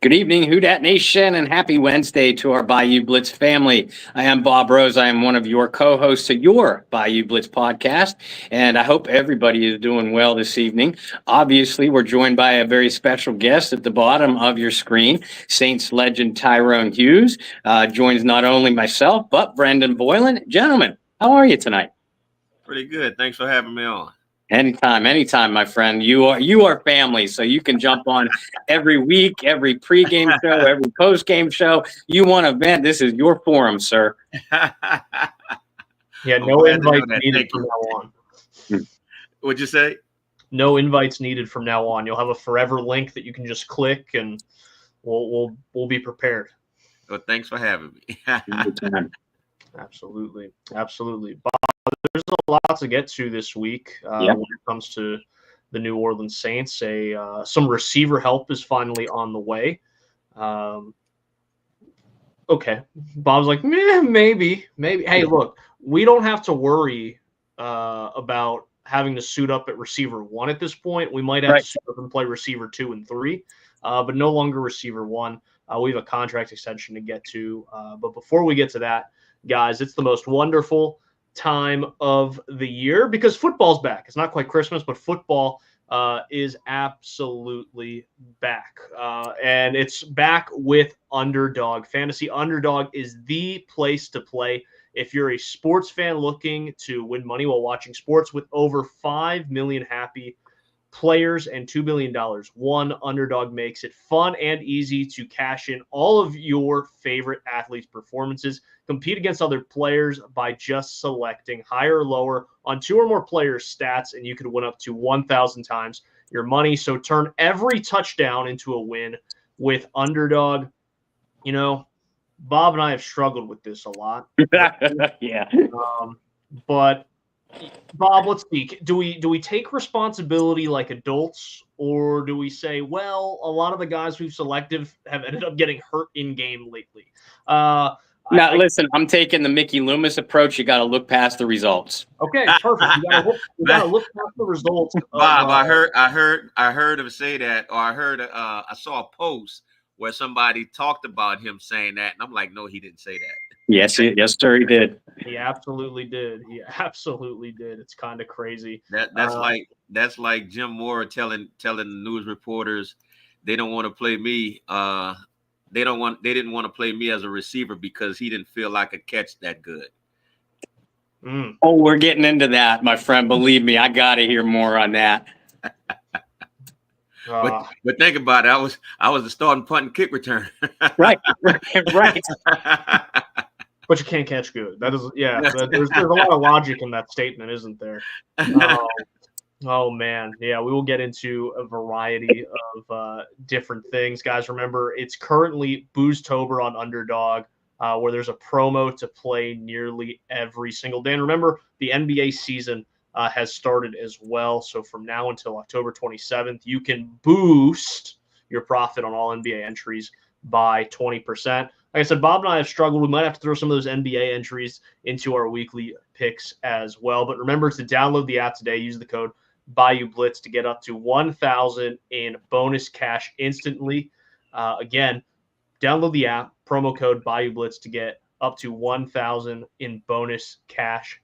Good evening, Who Dat Nation, and happy Wednesday to our Bayou Blitz family. I am Bob Rose. I am one of your co-hosts of your Bayou Blitz podcast, and I hope everybody is doing well this evening. Obviously, we're joined by a very special guest at the bottom of your screen. Saints legend Tyrone Hughes joins not only myself, but Brendan Boylan. Gentlemen, how are you tonight? Pretty good. Thanks for having me on. Anytime, my friend. You are family, so you can jump on every week, every pregame show, every postgame show. You want to vent? This is your forum, sir. Yeah, no invites needed from now on. What'd you say? No invites needed from now on. You'll have a forever link that you can just click, and we'll be prepared. Well, thanks for having me. Absolutely. Bob, there's a lot to get to this week when it comes to the New Orleans Saints. Some receiver help is finally on the way. Okay. Bob's like, maybe. Hey, look, we don't have to worry about having to suit up at receiver 1 at this point. We might have to suit up and play receiver 2 and 3, but no longer receiver 1. We have a contract extension to get to. But before we get to that, guys, it's the most wonderful time of the year because football's back. It's not quite Christmas, but football is absolutely back. And it's back with Underdog Fantasy. Underdog is the place to play if you're a sports fan looking to win money while watching sports. With over 5 million happy players and $2 billion. One Underdog makes it fun and easy to cash in all of your favorite athletes' performances. Compete against other players by just selecting higher or lower on 2 or more players' stats, and you could win up to 1,000 times your money. So turn every touchdown into a win with Underdog. You know, Bob and I have struggled with this a lot. Yeah. But Bob, let's see. Do we take responsibility like adults, or do we say, well, a lot of the guys we've selected have ended up getting hurt in game lately? Listen, I'm taking the Mickey Loomis approach. You got to look past the results. Okay, perfect. You got to look past the results. Bob, I heard him say that, or I saw a post where somebody talked about him saying that, and I'm like, no, he didn't say that. Yes, sir, he did. He absolutely did. It's kind of crazy. That's like Jim Moore telling the news reporters they don't want to play me. They didn't want to play me as a receiver because he didn't feel I could catch that good. Oh, we're getting into that, my friend. Believe me, I got to hear more on that. But think about it. I was the starting punt and kick return. Right. But you can't catch good. That is, there's a lot of logic in that statement, isn't there? Oh, man. Yeah, we will get into a variety of different things. Guys, remember, it's currently Booztober on Underdog, where there's a promo to play nearly every single day. And remember, the NBA season has started as well. So from now until October 27th, you can boost your profit on all NBA entries by 20%. Like I said, Bob and I have struggled. We might have to throw some of those NBA entries into our weekly picks as well. But remember to download the app today. Use the code Bayou Blitz to get up to 1,000 in bonus cash instantly. Again, download the app, promo code Bayou Blitz to get up to 1,000 in bonus cash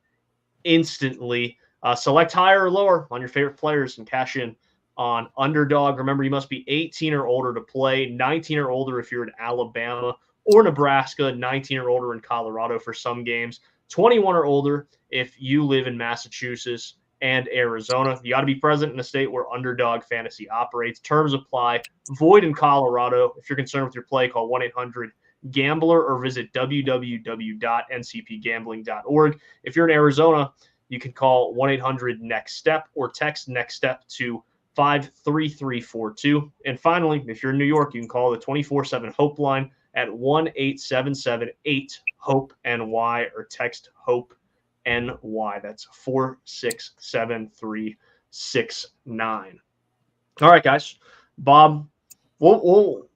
instantly. Select higher or lower on your favorite players and cash in on Underdog. Remember, you must be 18 or older to play, 19 or older if you're in Alabama or Nebraska, 19 or older in Colorado for some games, 21 or older if you live in Massachusetts and Arizona. You got to be present in a state where Underdog Fantasy operates. Terms apply. Void in Colorado. If you're concerned with your play, call 1-800-GAMBLER or visit www.ncpgambling.org. If you're in Arizona, you can call 1-800-NEXT-STEP or text NEXT STEP to 53342. And finally, if you're in New York, you can call the 24/7 Hope line at 1-877-8-HOPE-NY or text HOPE-NY. That's 467-369. All right, guys. Bob, we'll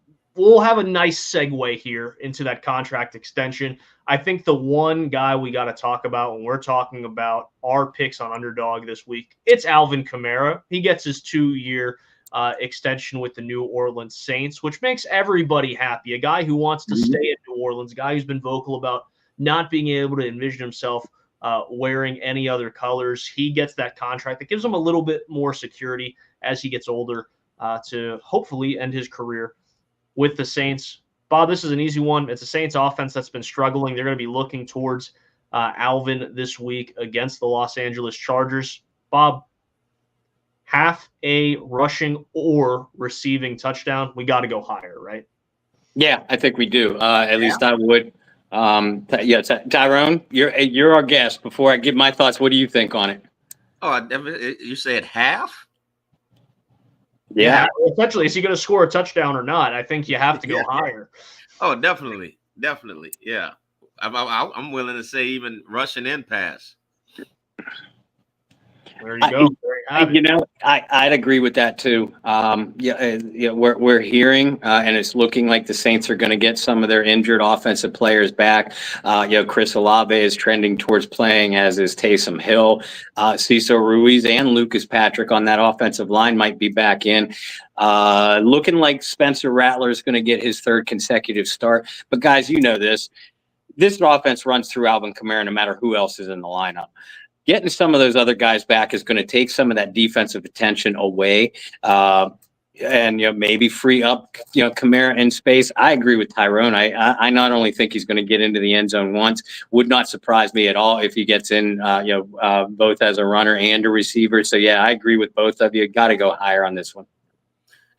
have a nice segue here into that contract extension. I think the one guy we got to talk about when we're talking about our picks on Underdog this week, it's Alvin Kamara. He gets his 2-year extension with the New Orleans Saints, which makes everybody happy. A guy who wants to stay in New Orleans, a guy who's been vocal about not being able to envision himself wearing any other colors. He gets that contract that gives him a little bit more security as he gets older to hopefully end his career with the Saints. Bob, this is an easy one. It's a Saints offense that's been struggling. They're going to be looking towards Alvin this week against the Los Angeles Chargers. Bob, half a rushing or receiving touchdown. We got to go higher, right? Yeah, I think we do. At least I would. Tyrone, you're our guest. Before I give my thoughts, what do you think on it? Oh, you said half? Yeah. Essentially, is he going to score a touchdown or not? I think you have to go higher. Oh, definitely. Yeah. I'm willing to say even rushing and pass. There you go. I'd agree with that too. We're hearing, and it's looking like the Saints are going to get some of their injured offensive players back. Chris Olave is trending towards playing, as is Taysom Hill. Cesar Ruiz and Lucas Patrick on that offensive line might be back in. Looking like Spencer Rattler is going to get his third consecutive start. But guys, you know this offense runs through Alvin Kamara no matter who else is in the lineup. Getting some of those other guys back is going to take some of that defensive attention away, and maybe free up Kamara in space. I agree with Tyrone. I not only think he's going to get into the end zone once, would not surprise me at all if he gets in both as a runner and a receiver. So yeah, I agree with both of you. Got to go higher on this one.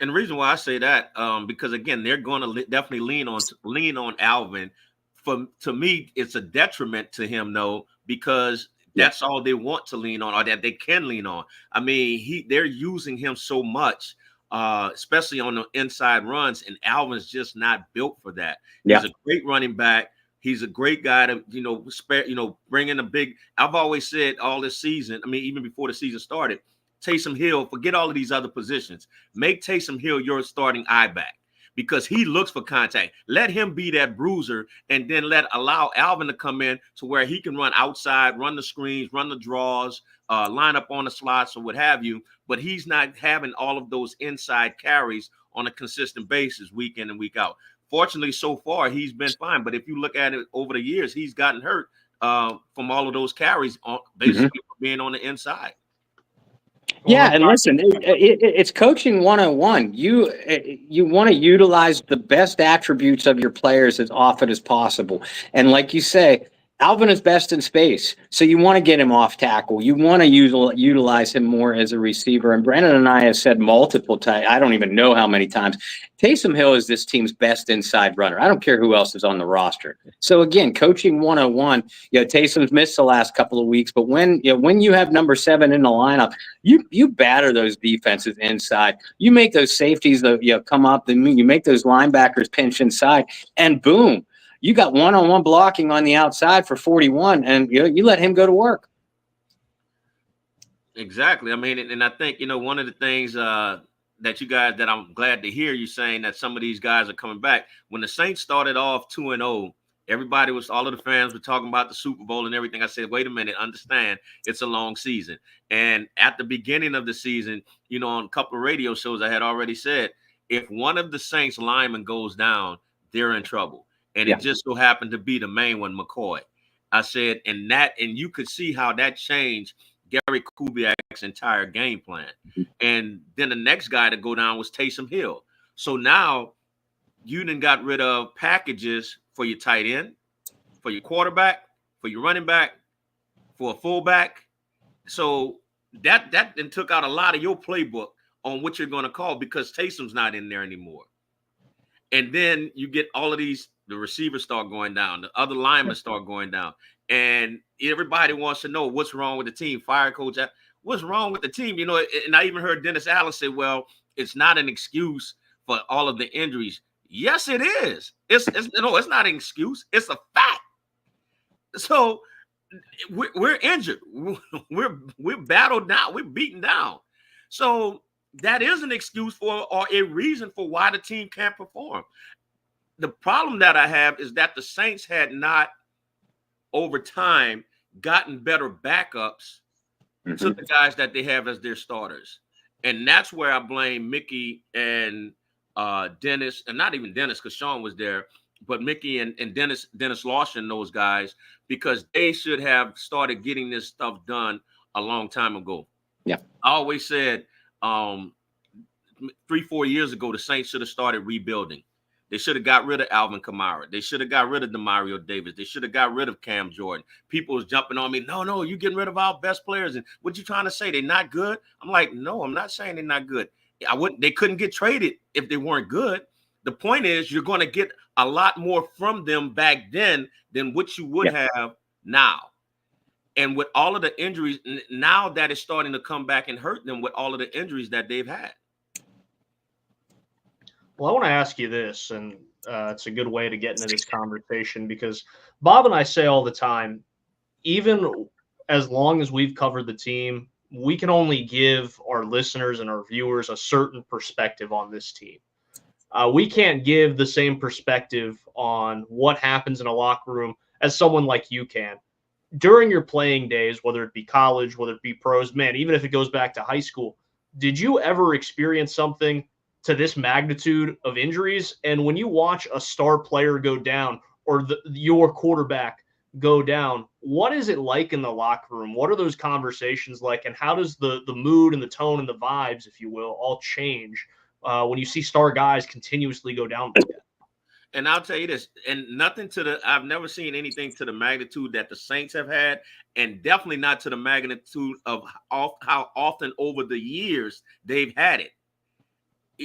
And the reason why I say that, because again, they're going to definitely lean on Alvin. To me, it's a detriment to him though, because that's all they want to lean on, or that they can lean on. I mean, they're using him so much, especially on the inside runs, and Alvin's just not built for that. He's a great running back. He's a great guy to, bring in a big. I've always said all this season. I mean, even before the season started, Taysom Hill. Forget all of these other positions. Make Taysom Hill your starting eye back, because he looks for contact. Let him be that bruiser, and then allow Alvin to come in to where he can run outside, run the screens, run the draws, line up on the slots or what have you. But he's not having all of those inside carries on a consistent basis week in and week out. Fortunately, so far, he's been fine. But if you look at it over the years, he's gotten hurt from all of those carries, basically being on the inside. Yeah, and listen, it's coaching 101. You want to utilize the best attributes of your players as often as possible. And like you say, Alvin is best in space, so you want to get him off tackle. You want to utilize him more as a receiver. And Brandon and I have said multiple times, I don't even know how many times, Taysom Hill is this team's best inside runner. I don't care who else is on the roster. So again, coaching 101, Taysom's missed the last couple of weeks, but when you have number 7 in the lineup, you batter those defenses inside. You make those safeties come up, then you make those linebackers pinch inside, and boom. You got one-on-one blocking on the outside for 41, and you let him go to work. Exactly. I mean, and I think, one of the things that you guys, that I'm glad to hear you saying that some of these guys are coming back. When the Saints started off 2-0, all of the fans were talking about the Super Bowl and everything. I said, wait a minute, understand, it's a long season. And at the beginning of the season, on a couple of radio shows, I had already said, if one of the Saints linemen goes down, they're in trouble. And it just so happened to be the main one, McCoy. I said, and you could see how that changed Gary Kubiak's entire game plan. And then the next guy to go down was Taysom Hill. So now you done got rid of packages for your tight end, for your quarterback, for your running back, for a fullback. So that then took out a lot of your playbook on what you're going to call, because Taysom's not in there anymore. And then you get all of these, the receivers start going down, the other linemen start going down, and everybody wants to know what's wrong with the team. Fire coach, what's wrong with the team? And I even heard Dennis Allen say, well, it's not an excuse for all of the injuries. Yes, it is. It's not an excuse. It's a fact. So we're injured. We're battled down. We're beaten down. So that is an excuse for, or a reason for, why the team can't perform. The problem that I have is that the Saints had not, over time, gotten better backups to the guys that they have as their starters. And that's where I blame Mickey and Dennis, and not even Dennis because Sean was there, but Mickey and Dennis Lawson, those guys, because they should have started getting this stuff done a long time ago. Yeah. I always said 3-4 years ago, the Saints should have started rebuilding. They should have got rid of Alvin Kamara. They should have got rid of Demario Davis. They should have got rid of Cam Jordan. People was jumping on me. No, you getting rid of our best players. And what you trying to say? They're not good? I'm like, no, I'm not saying they're not good. They couldn't get traded if they weren't good. The point is you're going to get a lot more from them back then than what you would have now. And with all of the injuries, now that is starting to come back and hurt them with all of the injuries that they've had. Well, I want to ask you this, and it's a good way to get into this conversation because Bob and I say all the time, even as long as we've covered the team, we can only give our listeners and our viewers a certain perspective on this team. We can't give the same perspective on what happens in a locker room as someone like you can. During your playing days, whether it be college, whether it be pros, man, even if it goes back to high school, did you ever experience something to this magnitude of injuries? And when you watch a star player go down or your quarterback go down, what is it like in the locker room? What are those conversations like? And how does the mood and the tone and the vibes, if you will, all change when you see star guys continuously go down like that? And I'll tell you this, and I've never seen anything to the magnitude that the Saints have had, and definitely not to the magnitude of how often over the years they've had it.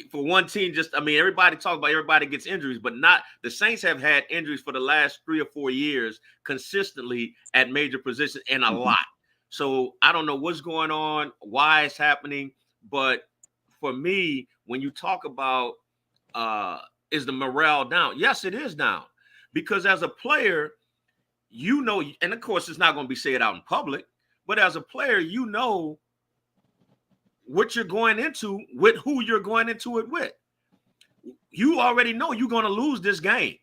For one team, everybody talks about everybody gets injuries, but not the Saints have had injuries for the last 3 or 4 years consistently at major positions and a lot. So I don't know what's going on, why it's happening. But for me, when you talk about is the morale down? Yes, it is down. Because as a player, you know, and of course it's not going to be said out in public, but as a player, you know what you're going into with who you're going into it with. You already know you're going to lose this game.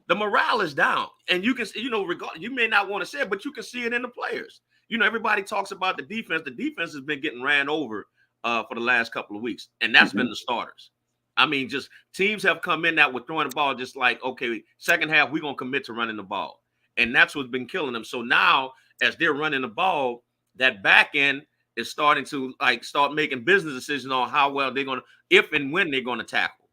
The morale is down. And you can, you may not want to say it, but you can see it in the players. Everybody talks about the defense. The defense has been getting ran over for the last couple of weeks. And that's been the starters. I mean, just teams have come in that were throwing the ball just like, okay, second half, we're going to commit to running the ball. And that's what's been killing them. So now, as they're running the ball, that back end is starting to start making business decisions on how well they're going to, if and when they're going to tackle.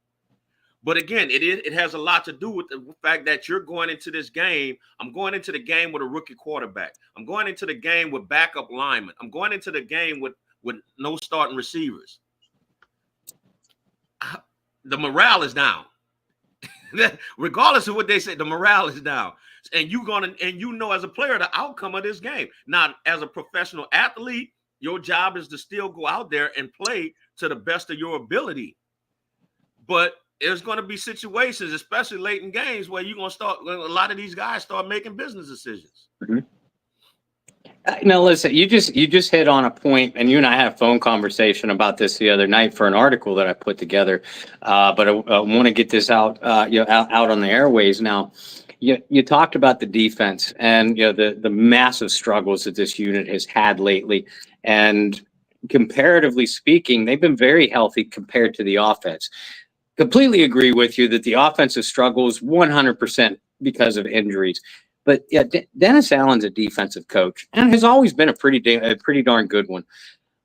But again, it has a lot to do with the fact that you're going into this game. I'm going into the game with a rookie quarterback. I'm going into the game with backup linemen. I'm going into the game with no starting receivers. The morale is down. Regardless of what they say, the morale is down. And as a player, the outcome of this game. Now, as a professional athlete, your job is to still go out there and play to the best of your ability. But there's going to be situations, especially late in games, where you're going to start, a lot of these guys start making business decisions. Mm-hmm. Now, listen, you just hit on a point, and you and I had a phone conversation about this the other night for an article that I put together. But I want to get this out, out on the airways now. You talked about the defense and the massive struggles that this unit has had lately, and comparatively speaking, they've been very healthy compared to the offense. Completely agree with you that the offensive struggles 100% because of injuries. But yeah, Dennis Allen's a defensive coach and has always been a pretty darn good one.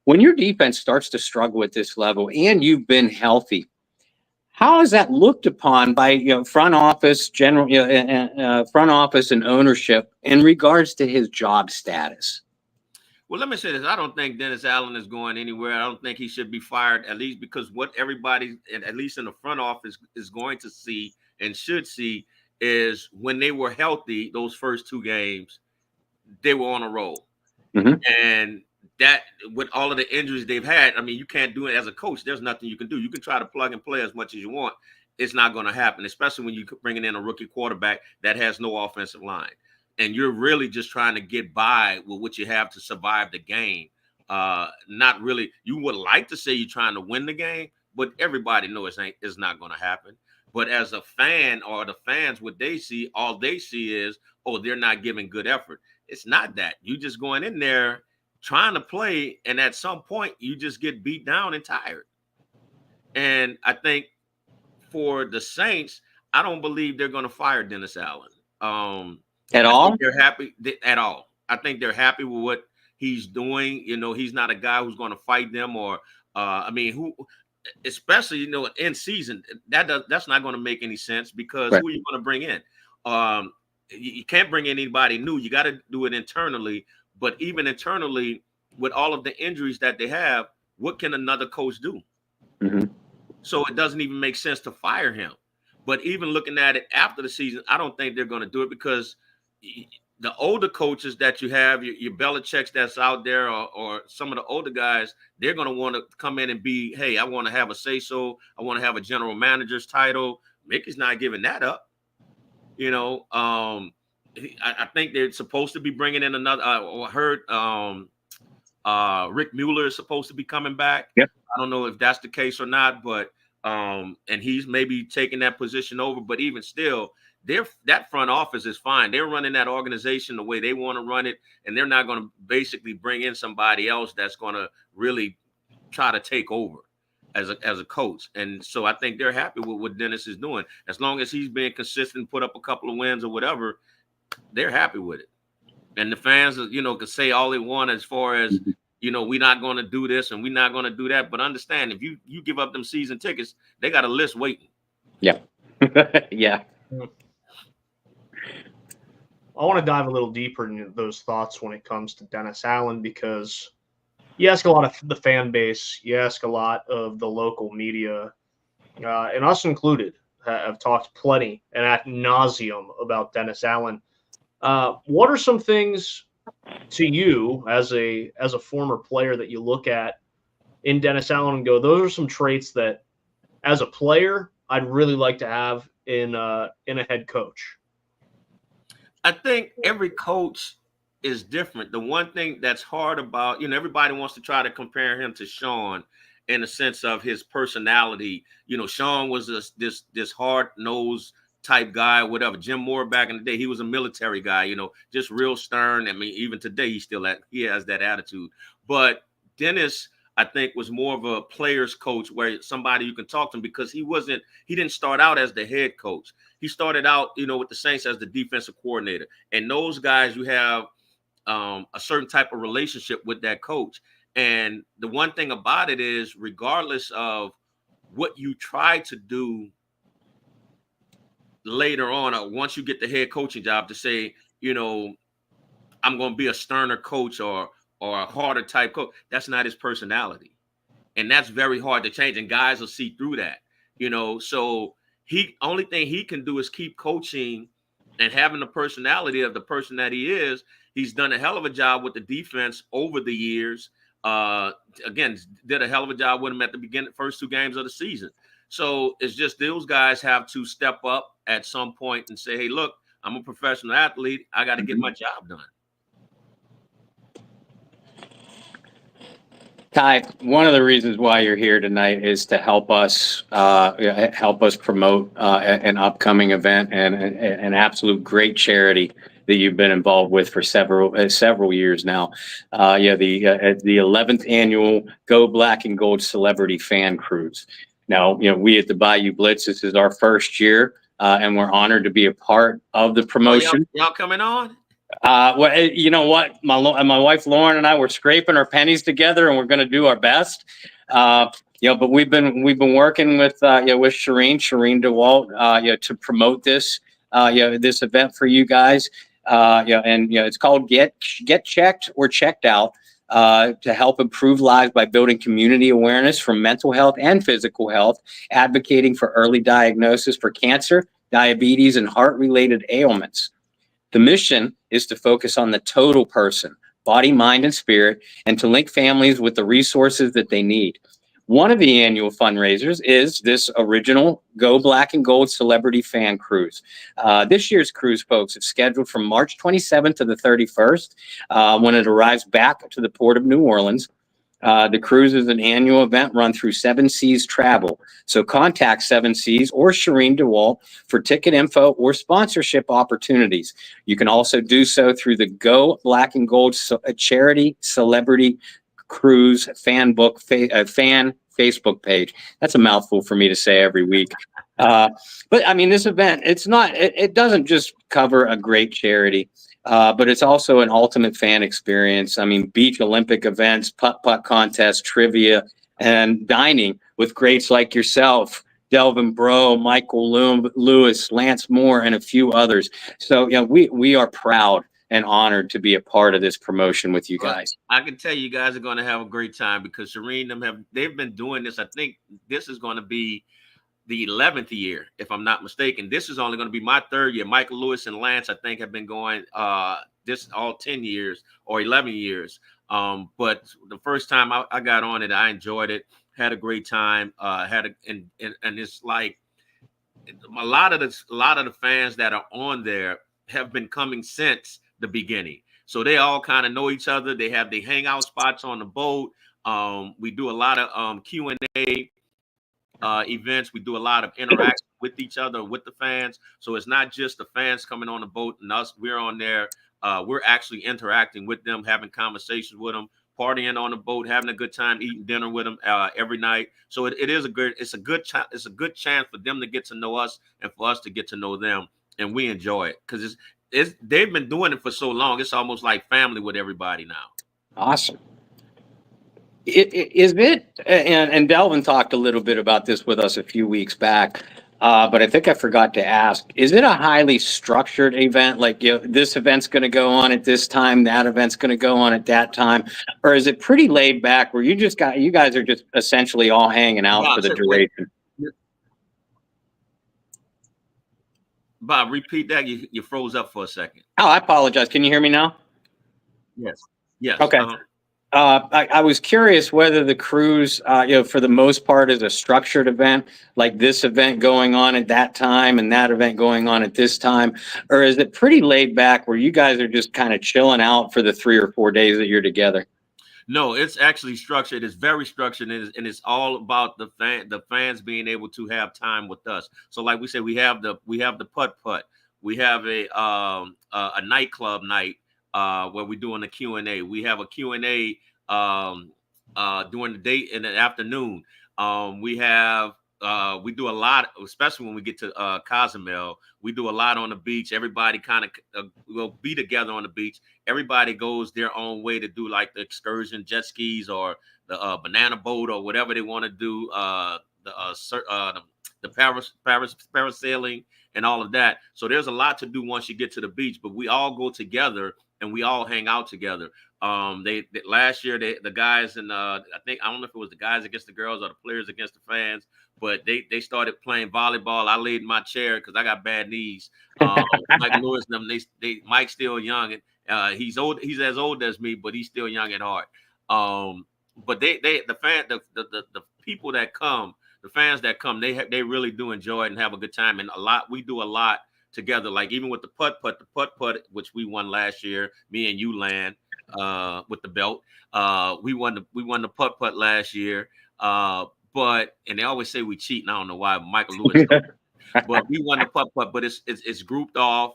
When your defense starts to struggle at this level and you've been healthy, how is that looked upon by front office, front office and ownership in regards to his job status? Well, let me say this. I don't think Dennis Allen is going anywhere. I don't think he should be fired, at least because what everybody, at least in the front office, is going to see and should see is when they were healthy, those first 2 games, they were on a roll. Mm-hmm. And that, with all of the injuries they've had, I mean, you can't do it as a coach. There's nothing you can do. You can try to plug and play as much as you want. It's not going to happen, especially when you're bringing in a rookie quarterback that has no offensive line. And you're really just trying to get by with what you have to survive the game. Not really. You would like to say you're trying to win the game, but everybody knows it's not going to happen. But as a fan or the fans, what they see, all they see is, oh, they're not giving good effort. It's not that. You just going in there trying to play, and at some point you just get beat down and tired. And I think for the Saints, I don't believe they're going to fire Dennis Allen. At I all? think they're happy at all. I think they're happy with what he's doing. You know, he's not a guy who's going to fight them or, I mean, who, especially, you know, in season, that's not going to make any sense because who are you going to bring in? You can't bring anybody new. You got to do it internally. But even internally, with all of the injuries that they have, what can another coach do? Mm-hmm. So it doesn't even make sense to fire him. But even looking at it after the season, I don't think they're going to do it because the older coaches that you have, your Belichick's that's out there, or some of the older guys, they're going to want to come in and be, hey, I want to have a say-so. I want to have a general manager's title. Mickey's not giving that up. You know, I think they're supposed to be bringing in another. I heard Rick Mueller is supposed to be coming back. Yep. I don't know if that's the case or not, but and he's maybe taking that position over. But even still, that front office is fine. They're running that organization the way they want to run it, and they're not going to basically bring in somebody else that's going to really try to take over as a coach. And so I think they're happy with what Dennis is doing. As long as he's being consistent, put up a couple of wins or whatever, they're happy with it. And the fans, you know, can say all they want as far as, you know, we're not going to do this and we're not going to do that. But understand, if you give up them season tickets, they got a list waiting. Yeah. Yeah. I want to dive a little deeper into those thoughts when it comes to Dennis Allen, because you ask a lot of the fan base, you ask a lot of the local media, and us included, have talked plenty and ad nauseum about Dennis Allen. What are some things to you as a former player that you look at in Dennis Allen and go, those are some traits that as a player I'd really like to have in a head coach? I think every coach is different. The one thing that's hard about, you know, everybody wants to try to compare him to Sean in the sense of his personality. You know, Sean was this hard-nosed type guy, whatever. Jim Moore back in the day, he was a military guy, you know, just real stern. I mean, even today he has that attitude. But Dennis, I think, was more of a player's coach, where somebody you can talk to him, because he didn't start out as the head coach. He started out, you know, with the Saints as the defensive coordinator. And those guys, you have a certain type of relationship with that coach. And the one thing about it is, regardless of what you try to do later on, or once you get the head coaching job, to say, you know, I'm going to be a sterner coach or a harder type coach, that's not his personality. And that's very hard to change. And guys will see through that, you know. So only thing he can do is keep coaching and having the personality of the person that he is. He's done a hell of a job with the defense over the years. Again, did a hell of a job with him at the first 2 games of the season. So it's just those guys have to step up at some point and say, hey, look, I'm a professional athlete. I got to get my job done. Ty, one of the reasons why you're here tonight is to help us promote an upcoming event and an absolute great charity that you've been involved with for several years now. The 11th annual Go Black and Gold Celebrity Fan Cruise. Now, you know, we at the Bayou Blitz, this is our first year, and we're honored to be a part of the promotion. Y'all coming on? Well, you know what, my wife Lauren and I were scraping our pennies together, and we're going to do our best. But we've been working with Shireen DeWalt, to promote this this event for you guys. It's called Get Checked or Checked Out, to help improve lives by building community awareness for mental health and physical health, advocating for early diagnosis for cancer, diabetes, and heart-related ailments. The mission is to focus on the total person, body, mind, and spirit, and to link families with the resources that they need. One of the annual fundraisers is this original Go Black and Gold Celebrity Fan Cruise. This year's cruise, folks, is scheduled from March 27th to the 31st, when it arrives back to the Port of New Orleans. The cruise is an annual event run through Seven Seas Travel. So contact Seven Seas or Shireen DeWalt for ticket info or sponsorship opportunities. You can also do so through the Go Black and Gold Charity Celebrity Cruise fan Facebook page. That's a mouthful for me to say every week. But I mean, this event, it doesn't just cover a great charity. But it's also an ultimate fan experience. I mean, beach Olympic events, putt-putt contests, trivia, and dining with greats like yourself, Delvin Breaux, Michael Lewis, Lance Moore, and a few others. So, we are proud and honored to be a part of this promotion with you guys. I can tell you guys are going to have a great time because Shireen they've been doing this. I think this is going to be the 11th year, if I'm not mistaken. This is only going to be my 3rd year. Michael Lewis and Lance, I think, have been going this all 10 years or 11 years. But the first time I got on it, I enjoyed it, had a great time. And it's like a lot of the fans that are on there have been coming since the beginning. So they all kind of know each other. They have the hangout spots on the boat. We do a lot of Q&A events. We do a lot of interaction with each other, with the fans. So it's not just the fans coming on the boat and us. We're on there. We're actually interacting with them, having conversations with them, partying on the boat, having a good time, eating dinner with them every night. So it's a good chance for them to get to know us and for us to get to know them, and we enjoy it because they've been doing it for so long. It's almost like family with everybody now. Awesome. And Delvin talked a little bit about this with us a few weeks back, but I think I forgot to ask, is it a highly structured event? Like, this event's going to go on at this time, that event's going to go on at that time, or is it pretty laid back where you guys are just essentially all hanging out for the duration? Bob, repeat that. You froze up for a second. Oh, I apologize. Can you hear me now? Yes. Yes. Okay. I was curious whether the cruise, for the most part, is a structured event, like this event going on at that time and that event going on at this time, or is it pretty laid back where you guys are just kind of chilling out for the 3 or 4 days that you're together? No, it's actually structured. It's very structured, and it's all about the fans being able to have time with us. So, like we said, we have the putt-putt. We have a nightclub night. Where we're doing a Q&A. We have a Q&A during the day in the afternoon. We do a lot, especially when we get to Cozumel. We do a lot on the beach. Everybody kind of will be together on the beach. Everybody goes their own way to do like the excursion, jet skis, or the banana boat, or whatever they want to do. The parasailing and all of that. So there's a lot to do once you get to the beach. But we all go together and we all hang out together. Last year, the guys and I don't know if it was the guys against the girls or the players against the fans, but they started playing volleyball. I laid in my chair because I got bad knees. Mike Lewis and them, Mike's still young, and he's old. He's as old as me, but he's still young at heart. But the people that come, the fans that come, they really do enjoy it and have a good time. And we do a lot together, like even with the putt-putt, which we won last year, me and you, Land, with the belt. We won the putt-putt last year. But they always say we cheat, and I don't know why. Michael Lewis, but we won the putt-putt. But it's grouped off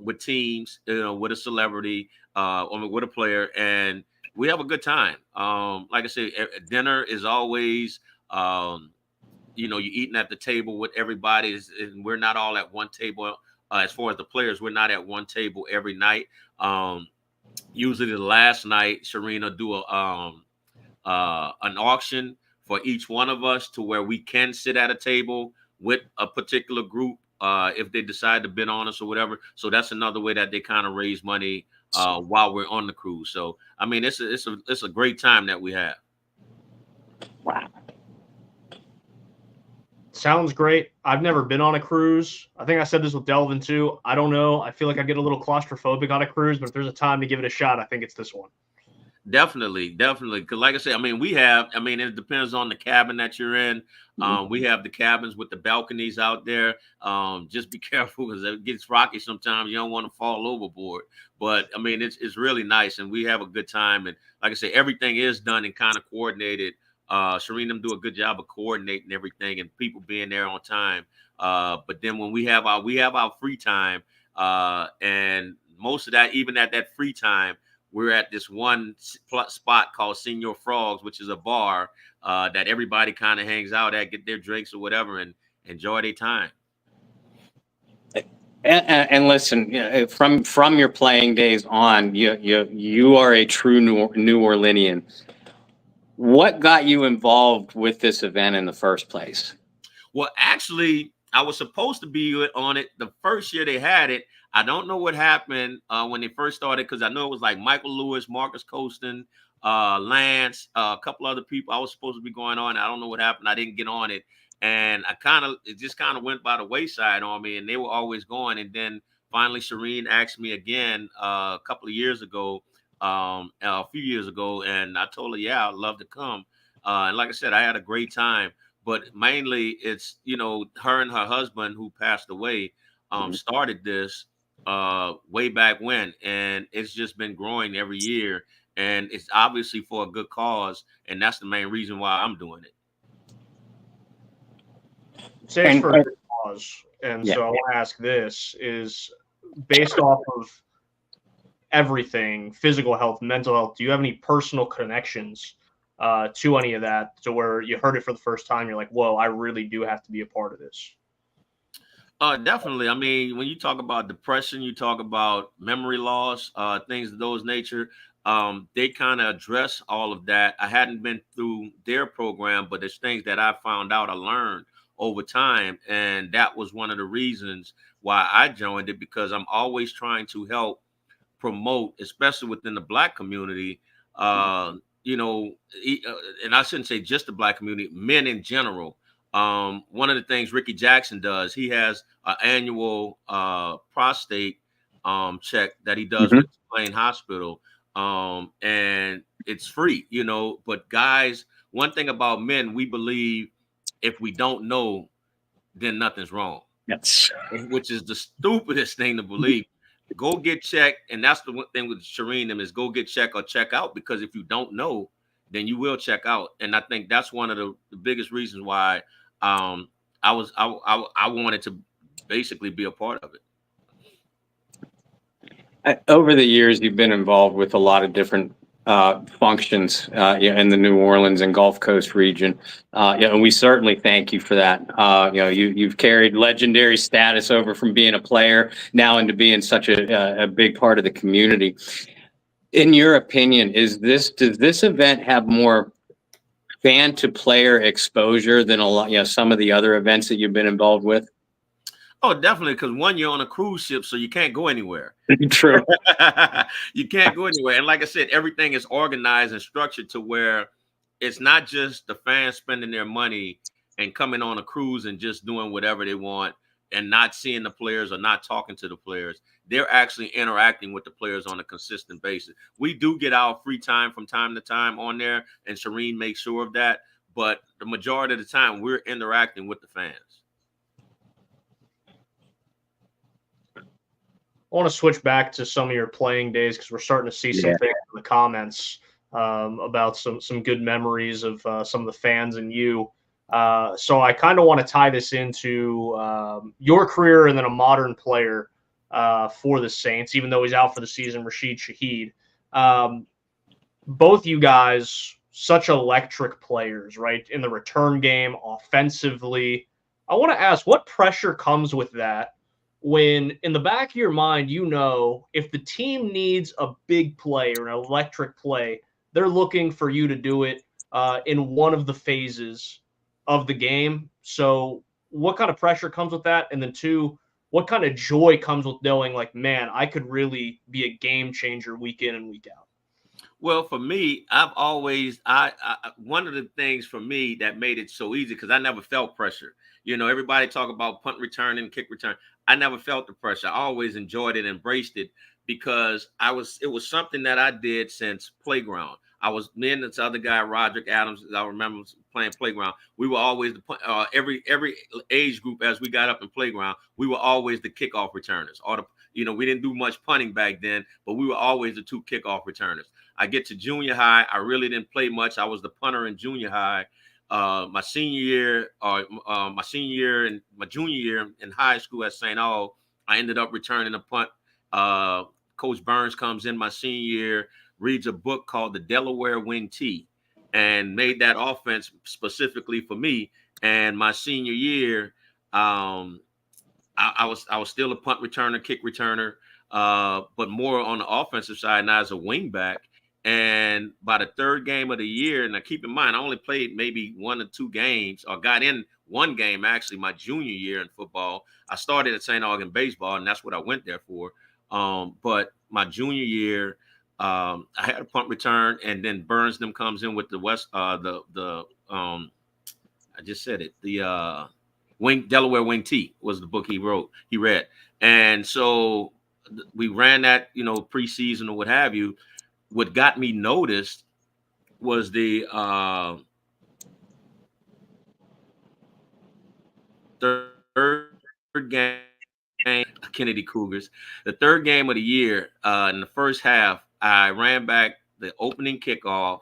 with teams, with a celebrity, with a player, and we have a good time. Like I said, dinner is always. You're eating at the table with everybody, and we're not all at one table. As far as the players, we're not at one table every night. Usually, the last night, Shireen will do an auction for each one of us to where we can sit at a table with a particular group if they decide to bid on us or whatever. So that's another way that they kind of raise money while we're on the cruise. So I mean, it's a great time that we have. Wow. Sounds great. I've never been on a cruise. I think I said this with Delvin too. I don't know. I feel like I get a little claustrophobic on a cruise, but if there's a time to give it a shot, I think it's this one. Definitely, definitely. Because, like I said, I mean, it depends on the cabin that you're in. We have the cabins with the balconies out there. Just be careful because it gets rocky sometimes. You don't want to fall overboard. But I mean, it's really nice, and we have a good time. And like I say, everything is done and kind of coordinated. Shireen them do a good job of coordinating everything and people being there on time. But then when we have our free time, and most of that, even at that free time, we're at this one spot called Senior Frogs, which is a bar that everybody kind of hangs out at, get their drinks or whatever, and enjoy their time. And listen, from your playing days on, you are a true New Orleanian. What got you involved with this event in the first place? Well, actually, I was supposed to be on it the first year they had it. I don't know what happened when they first started because I know it was like Michael Lewis, Marcus Colston, Lance, a couple other people. I was supposed to be going on. I don't know what happened. I didn't get on it, and it just kind of went by the wayside on me. And they were always going. And then finally, Shireen asked me again a couple of years ago, a few years ago, and I told her, yeah, I'd love to come. And like I said, I had a great time, but mainly it's her and her husband who passed away started this way back when, and it's just been growing every year, and it's obviously for a good cause, and that's the main reason why I'm doing it. Say it's for a good cause, and so I want to ask this: is based off of everything, physical health, mental health, do you have any personal connections to any of that, to where you heard it for the first time, you're like, whoa, I really do have to be a part of this? Definitely. I mean, when you talk about depression, you talk about memory loss, things of those nature. They kind of address all of that. I hadn't been through their program, but there's things that I found out, I learned over time, and that was one of the reasons why I joined it, because I'm always trying to help promote, especially within the Black community. And I shouldn't say just the Black community, men in general. One of the things Ricky Jackson does, he has an annual prostate check that he does with Plain Hospital, and it's free. But guys, one thing about men, we believe if we don't know, then nothing's wrong. Yes. Which is the stupidest thing to believe. Go get checked, and that's the one thing with Shireen them is go get checked or check out, because if you don't know, then you will check out. And I think that's one of the biggest reasons why I wanted to basically be a part of it. Over the years, you've been involved with a lot of different functions in the New Orleans and Gulf Coast region. And we certainly thank you for that. You've carried legendary status over from being a player now into being such a big part of the community. In your opinion, does this event have more fan to player exposure than some of the other events that you've been involved with? Oh, definitely, because one, you're on a cruise ship, so you can't go anywhere. True. You can't go anywhere. And like I said, everything is organized and structured to where it's not just the fans spending their money and coming on a cruise and just doing whatever they want and not seeing the players or not talking to the players. They're actually interacting with the players on a consistent basis. We do get our free time from time to time on there, and Shireen makes sure of that. But the majority of the time, we're interacting with the fans. I want to switch back to some of your playing days, because we're starting to see some things in the comments about some good memories of some of the fans and you. So I kind of want to tie this into your career and then a modern player for the Saints, even though he's out for the season, Rashid Shaheed. Both you guys, such electric players, right? In the return game, offensively. I want to ask, what pressure comes with that? When in the back of your mind, if the team needs a big play or an electric play, they're looking for you to do it in one of the phases of the game. So what kind of pressure comes with that? And then two, what kind of joy comes with knowing, like, man, I could really be a game changer week in and week out? Well, for me, I've always one of the things for me that made it so easy, because I never felt pressure. Everybody talk about punt return and kick return. I never felt the pressure. I always enjoyed it, embraced it, because it was something that I did since playground. Me and this other guy, Roderick Adams, I remember playing playground. We were always every age group as we got up in playground, we were always the kickoff returners. We didn't do much punting back then, but we were always the 2 kickoff returners. I get to junior high, I really didn't play much. I was the punter in junior high. My senior year, and my junior year in high school at St. Aug, I ended up returning a punt. Coach Burns comes in my senior year, reads a book called The Delaware Wing T, and made that offense specifically for me. And my senior year, I was still a punt returner, kick returner, but more on the offensive side, not as a wing back. And by the 3rd game of the year, and now keep in mind, I only played maybe 1 or 2 games, or got in 1 game actually my junior year in football. I started at St. Aug in baseball, and that's what I went there for. But my junior year, I had a punt return, and then Burns them comes in with the I just said it. The Delaware Wing T was the book he read. And so we ran that, preseason or what have you. What got me noticed was the third game, Kennedy Cougars. The 3rd game of the year, in the first half, I ran back the opening kickoff.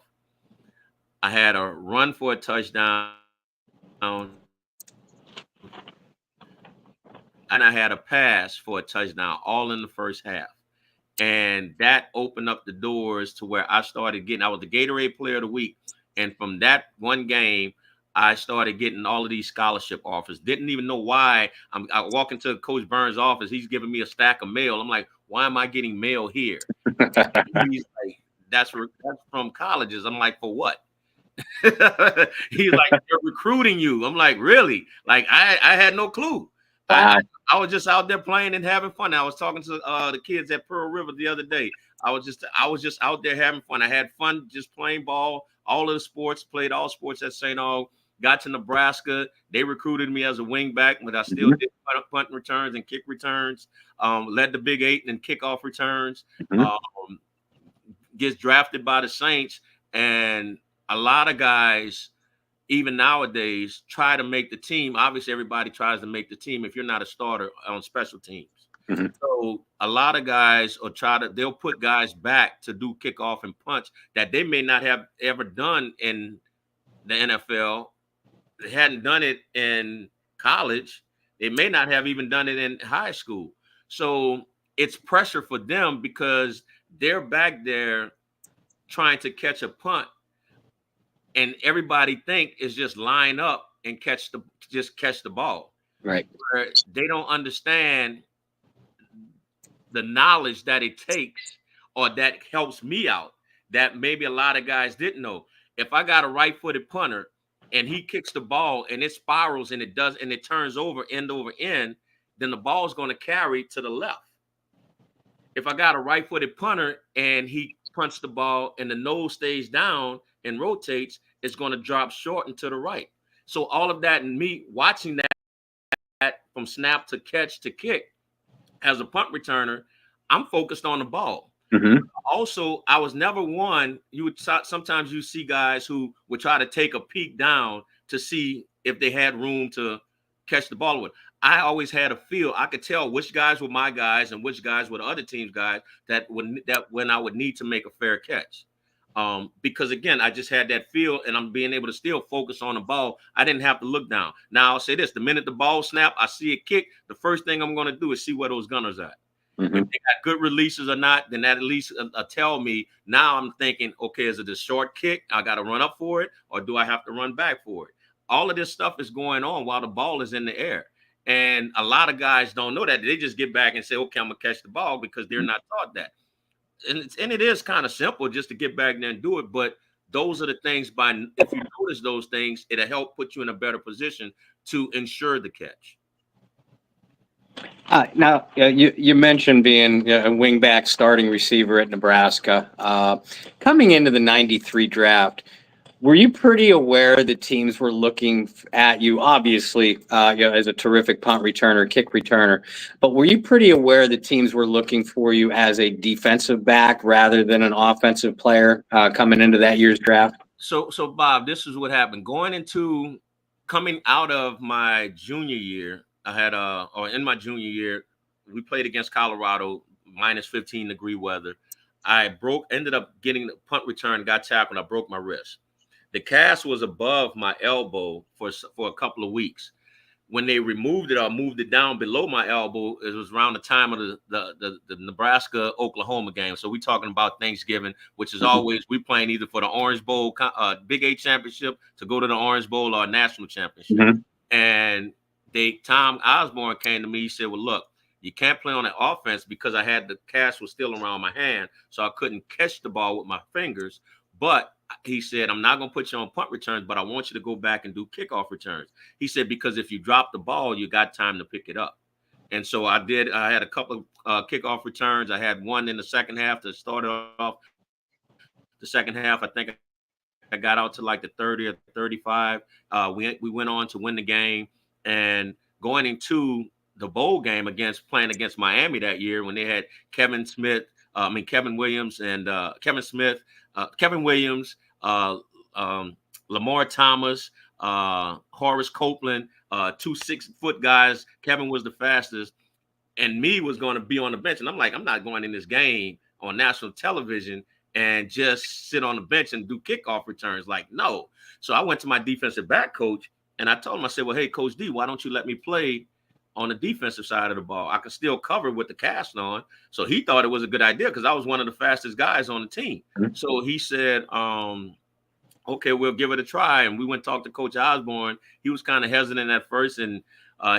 I had a run for a touchdown, and I had a pass for a touchdown, all in the first half. And that opened up the doors to where I was the Gatorade Player of the Week. And from that one game, I started getting all of these scholarship offers. Didn't even know why. I walk into Coach Burns' office. He's giving me a stack of mail. I'm like, why am I getting mail here? He's like, that's from colleges. I'm like, for what? He's like, they're recruiting you. I'm like, really? Like, I had no clue. I was just out there playing and having fun. I was talking to the kids at Pearl River the other day. I was just out there having fun. I had fun just playing ball, all of the sports, played all sports at St. Aug. Got to Nebraska. They recruited me as a wing back, but I still did punt returns and kick returns. Led the Big 8 and kickoff returns. Gets drafted by the Saints, and a lot of guys, even nowadays, try to make the team. Obviously, everybody tries to make the team if you're not a starter on special teams. So a lot of guys they'll put guys back to do kickoff and punch that they may not have ever done in the NFL. They hadn't done it in college. They may not have even done it in high school. So it's pressure for them because they're back there trying to catch a punt, and everybody think is just line up and catch the ball. Right. Where they don't understand the knowledge that it takes, or that helps me out, that maybe a lot of guys didn't know. If I got a right-footed punter and he kicks the ball and it spirals and it turns over end over end, then the ball is going to carry to the left. If I got a right-footed punter and he punts the ball and the nose stays down and rotates, it's going to drop short and to the right. So all of that, and me watching that from snap to catch to kick as a punt returner, I'm focused on the ball. Also, I was never one. Sometimes you see guys who would try to take a peek down to see if they had room to catch the ball with. I always had a feel. I could tell which guys were my guys and which guys were the other team's guys that when I would need to make a fair catch. Because again, I just had that feel, and I'm being able to still focus on the ball. I didn't have to look down. Now I'll say this: the minute the ball snap, I see it kick. The first thing I'm going to do is see where those gunners at. If they got good releases or not, then that at least tell me. Now I'm thinking, okay, is it a short kick? I got to run up for it, or do I have to run back for it? All of this stuff is going on while the ball is in the air. And a lot of guys don't know that. They just get back and say, okay, I'm going to catch the ball, because they're not taught that. And it is kind of simple just to get back there and do it. But those are the things, if you notice those things, it'll help put you in a better position to ensure the catch. Now, you mentioned being a wingback starting receiver at Nebraska. Coming into the '93 draft, Were you pretty aware that teams were looking at you, obviously, as a terrific punt returner, kick returner, but were you pretty aware that teams were looking for you as a defensive back rather than an offensive player coming into that year's draft? So Bob, this is what happened. Coming out of my junior year, in my junior year, we played against Colorado, minus 15-degree weather. I ended up getting the punt return, got tackled, and I broke my wrist. The cast was above my elbow for a couple of weeks. When they removed it or moved it down below my elbow, it was around the time of the Nebraska-Oklahoma game. So we're talking about Thanksgiving, which is always we playing either for the Orange Bowl, Big 8 championship to go to the Orange Bowl or national championship. And Tom Osborne came to me. He said, "Well, look, you can't play on the offense because I had the cast was still around my hand, so I couldn't catch the ball with my fingers. But he said, I'm not going to put you on punt returns, but I want you to go back and do kickoff returns." He said, because if you drop the ball, you got time to pick it up. And so I did. I had a couple of kickoff returns. I had one in the second half to start off the second half. I think I got out to like the 30 or 35. We went on to win the game. And going into the bowl game playing against Miami that year when they had Kevin Williams and Kevin Smith, Kevin Williams, Lamar Thomas, Horace Copeland, 2 6-foot guys. Kevin was the fastest, and me was going to be on the bench. And I'm like, I'm not going in this game on national television and just sit on the bench and do kickoff returns. Like, no. So I went to my defensive back coach, and I told him, I said, well, hey, Coach D, why don't you let me play on the defensive side of the ball? I could still cover with the cast on. So he thought it was a good idea because I was one of the fastest guys on the team. So he said, okay, we'll give it a try. And we went and talked to Coach Osborne. He was kind of hesitant at first. And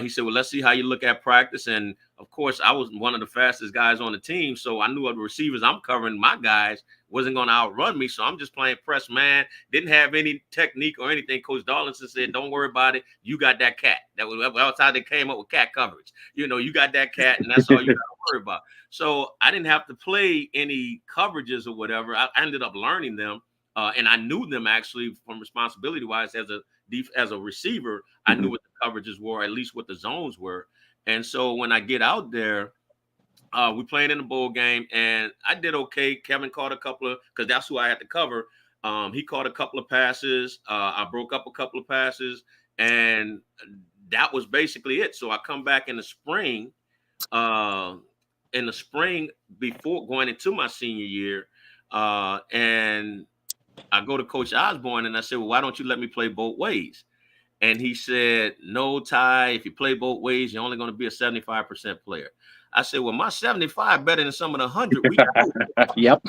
he said, well, let's see how you look at practice. And of course, I was one of the fastest guys on the team. So I knew the receivers I'm covering, my guys, wasn't going to outrun me. So I'm just playing press man. Didn't have any technique or anything. Coach Darlington said, don't worry about it. You got that cat. That was how they came up with cat coverage. You got that cat, and that's all you got to worry about. So I didn't have to play any coverages or whatever. I ended up learning them. And I knew them actually from responsibility wise as a receiver. I knew what the coverages were, at least what the zones were. And so when I get out there, we played in the bowl game, and I did okay. Kevin caught a couple of, because that's who I had to cover. He caught a couple of passes. I broke up a couple of passes, and that was basically it. So I come back in the spring before going into my senior year, and I go to Coach Osborne and I said, well, why don't you let me play both ways? And he said, no, Ty, if you play both ways, you're only going to be a 75% player. I said, well, my 75 better than some of the 100. Yep.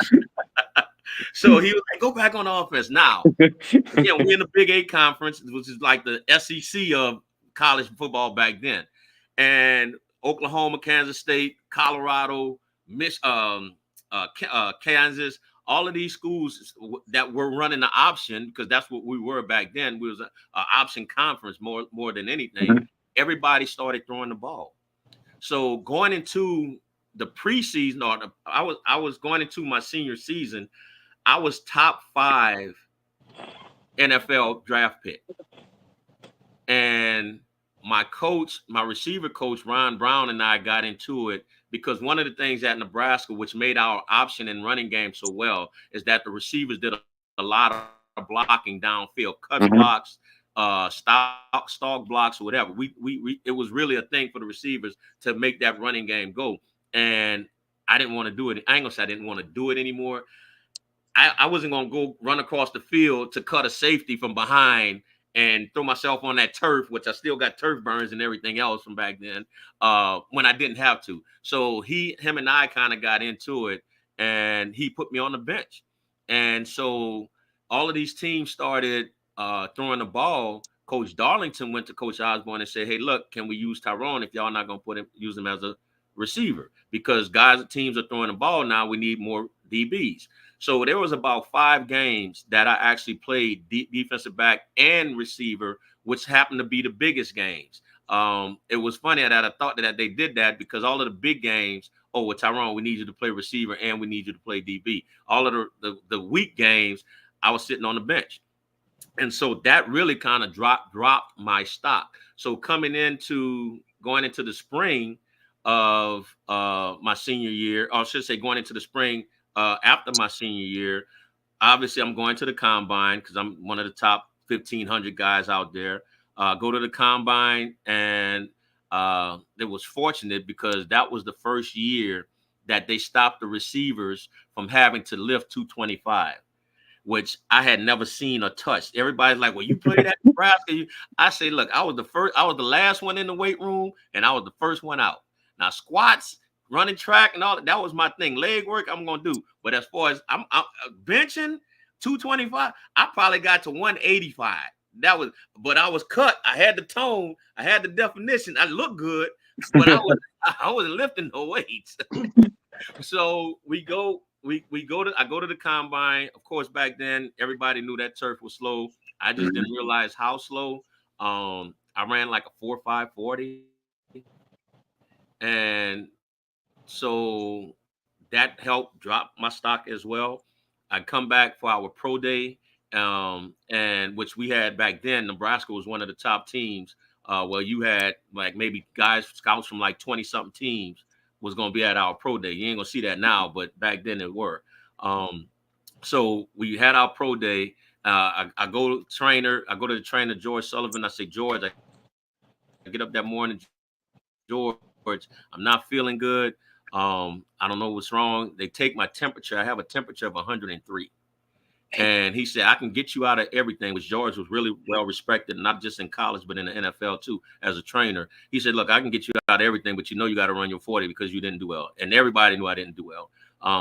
So he was like, go back on offense. Now, again, we're in the Big 8 conference, which is like the SEC of college football back then. And Oklahoma, Kansas State, Colorado, Kansas, all of these schools that were running the option, because that's what we were back then. We was an option conference more than anything. Everybody started throwing the ball. So going into the preseason, I was going into my senior season, I was top 5 NFL draft pick. And my receiver coach, Ron Brown, and I got into it because one of the things at Nebraska, which made our option and running game so well, is that the receivers did a lot of blocking downfield, cut blocks, stalk blocks, or whatever. It was really a thing for the receivers to make that running game go. And I didn't want to do it. I ain't gonna say I didn't want to do it anymore. I wasn't gonna go run across the field to cut a safety from behind and throw myself on that turf, which I still got turf burns and everything else from back then, when I didn't have to. So him and I kind of got into it, and he put me on the bench. And so all of these teams started throwing the ball. Coach Darlington went to Coach Osborne and said, hey, look, can we use Tyrone if y'all not going to use him as a receiver? Because teams are throwing the ball now. We need more DBs. So there was about 5 games that I actually played defensive back and receiver, which happened to be the biggest games. It was funny that I thought that they did that because all of the big games, with Tyrone, we need you to play receiver and we need you to play DB. All of the weak games, I was sitting on the bench. And so that really kind of dropped my stock. So going into the spring of my senior year, or I should say going into the spring after my senior year, obviously I'm going to the combine because I'm one of the top 1,500 guys out there. Go to the combine, and it was fortunate because that was the first year that they stopped the receivers from having to lift 225, which I had never seen or touched. Everybody's like, well, you played at Nebraska. I say, look, I was the last one in the weight room, and I was the first one out. Now, squats, running track, and all that was my thing. Leg work, I'm gonna do. But as far as I'm benching 225, I probably got to 185. But I was cut. I had the tone, I had the definition. I looked good, but I wasn't lifting no weights. So I go to the combine. Of course, back then everybody knew that turf was slow. I just didn't realize how slow. I ran like a 4.5 40, and so that helped drop my stock as well. I come back for our pro day, and which we had back then. Nebraska was one of the top teams. Well, you had like maybe scouts from like 20 something teams was going to be at our pro day. You ain't gonna see that now, but back then it were. So we had our pro day. I go to the trainer, George Sullivan. I say, George, I get up that morning, George, I'm not feeling good. I don't know what's wrong. They take my temperature. I have a temperature of 103. And he said, I can get you out of everything, which George was really well respected, not just in college, but in the NFL too, as a trainer. He said, look, I can get you out of everything, but you got to run your 40 because you didn't do well. And everybody knew I didn't do well.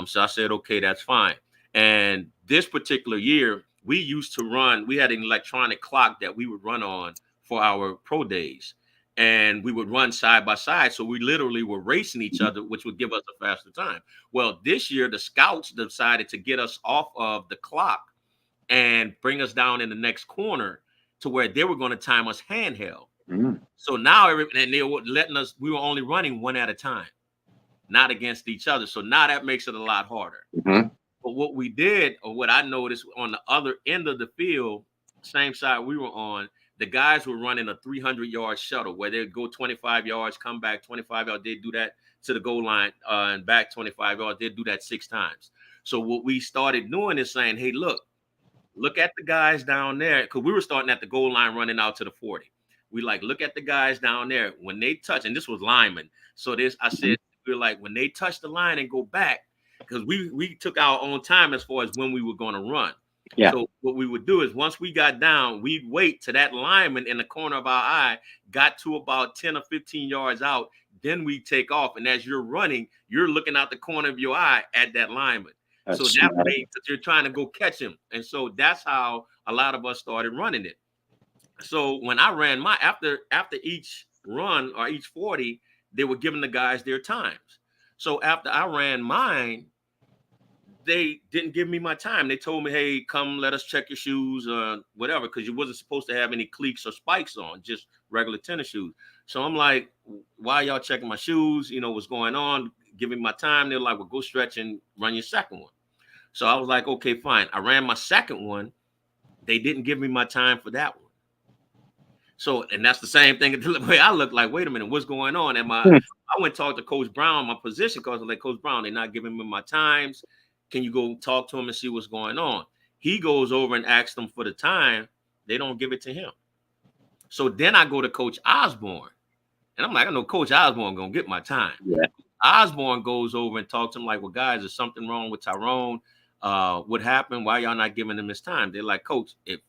So I said, okay, that's fine. And this particular year, we had an electronic clock that we would run on for our pro days. And we would run side by side. So we literally were racing each other, which would give us a faster time. Well, this year, the scouts decided to get us off of the clock and bring us down in the next corner to where they were going to time us handheld. So now, and they were letting us, we were only running one at a time, not against each other. So now that makes it a lot harder. But what we did, or what I noticed on the other end of the field, same side we were on, the guys were running a 300-yard shuttle where they'd go 25 yards, come back 25 yards. They'd do that to the goal line and back 25 yards. They'd do that 6 times. So what we started doing is saying, hey, look at the guys down there, because we were starting at the goal line running out to the 40. We look at the guys down there when they touch, and this was linemen. So I said, we were like, when they touch the line and go back, because we took our own time as far as when we were going to run. Yeah. So what we would do is once we got down, we'd wait till that lineman in the corner of our eye got to about 10 or 15 yards out. Then we take off. And as you're running, you're looking out the corner of your eye at that lineman. So that way you're trying to go catch him. And so that's how a lot of us started running it. So when I ran after each run or each 40, they were giving the guys their times. So after I ran mine, they didn't give me my time. They told me, hey, come let us check your shoes or whatever, because you wasn't supposed to have any cleats or spikes on, just regular tennis shoes. So I'm like, why y'all checking my shoes? What's going on? Give me my time. They're like, well, go stretch and run your second one. So I was like, okay, fine. I ran my second one. They didn't give me my time for that one. So, and that's the same thing. The way I look like, wait a minute, what's going on? And I went and talked to Coach Brown, my position coach. I was like, Coach Brown, they're not giving me my times. Can you go talk to him and see what's going on? He goes over and asks them for the time. They don't give it to him. So then I go to Coach Osborne. And I'm like, I know Coach Osborne going to get my time. Yeah. Osborne goes over and talks to him like, well, guys, is something wrong with Tyrone? What happened? Why y'all not giving him his time? They're like, Coach, if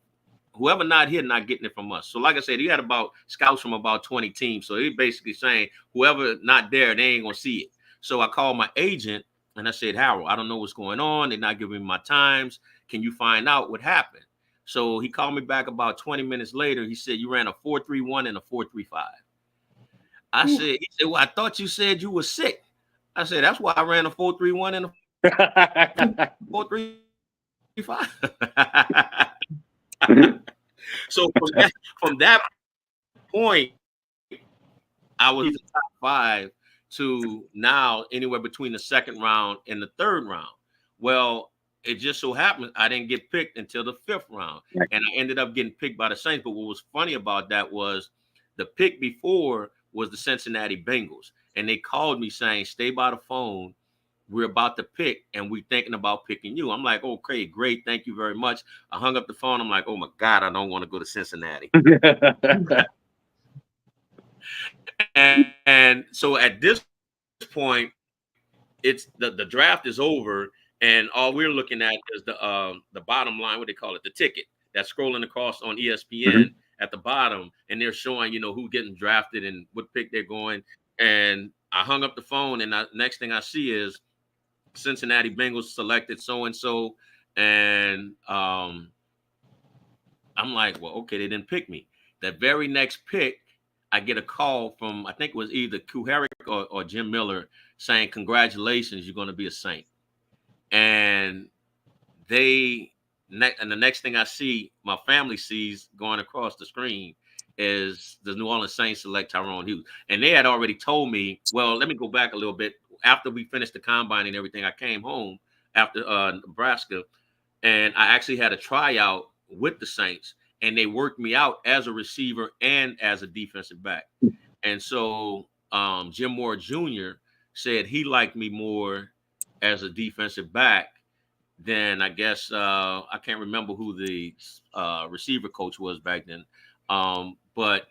whoever not here, not getting it from us. So like I said, he had about scouts from about 20 teams. So he basically saying, whoever not there, they ain't going to see it. So I called my agent. And I said, Harold, I don't know what's going on. They're not giving me my times. Can you find out what happened? So he called me back about 20 minutes later. He said, you ran a 4.31 and a 4.35. He said, well, I thought you said you were sick. I said, that's why I ran a 4.31 and a 4.35. So from that point, I was in the top 5 to now anywhere between the second round and the third round. Well, it just so happened I didn't get picked until the 5th round, and I ended up getting picked by the Saints. But what was funny about that was the pick before was the Cincinnati Bengals, and they called me saying, "Stay by the phone. We're about to pick, and we're thinking about picking you." I'm like, "Okay, great, thank you very much." I hung up the phone. I'm like, "Oh my God, I don't want to go to Cincinnati." and so at this point, it's the draft is over, and all we're looking at is the bottom line, what they call it, the ticket that's scrolling across on ESPN at the bottom, and they're showing who's getting drafted and what pick they're going. And I hung up the phone, and next thing I see is Cincinnati Bengals selected so and so, and I'm like, well, okay, they didn't pick me. That very next pick, I get a call from, I think it was either Kuharic or Jim Miller, saying, "Congratulations, you're going to be a Saint." And and the next thing I see, my family sees going across the screen is the New Orleans Saints select Tyrone Hughes. And they had already told me, well, let me go back a little bit. After we finished the combine and everything, I came home after Nebraska, and I actually had a tryout with the Saints, and they worked me out as a receiver and as a defensive back. And so Jim Moore Jr. said he liked me more as a defensive back than, I guess, I can't remember who the receiver coach was back then. But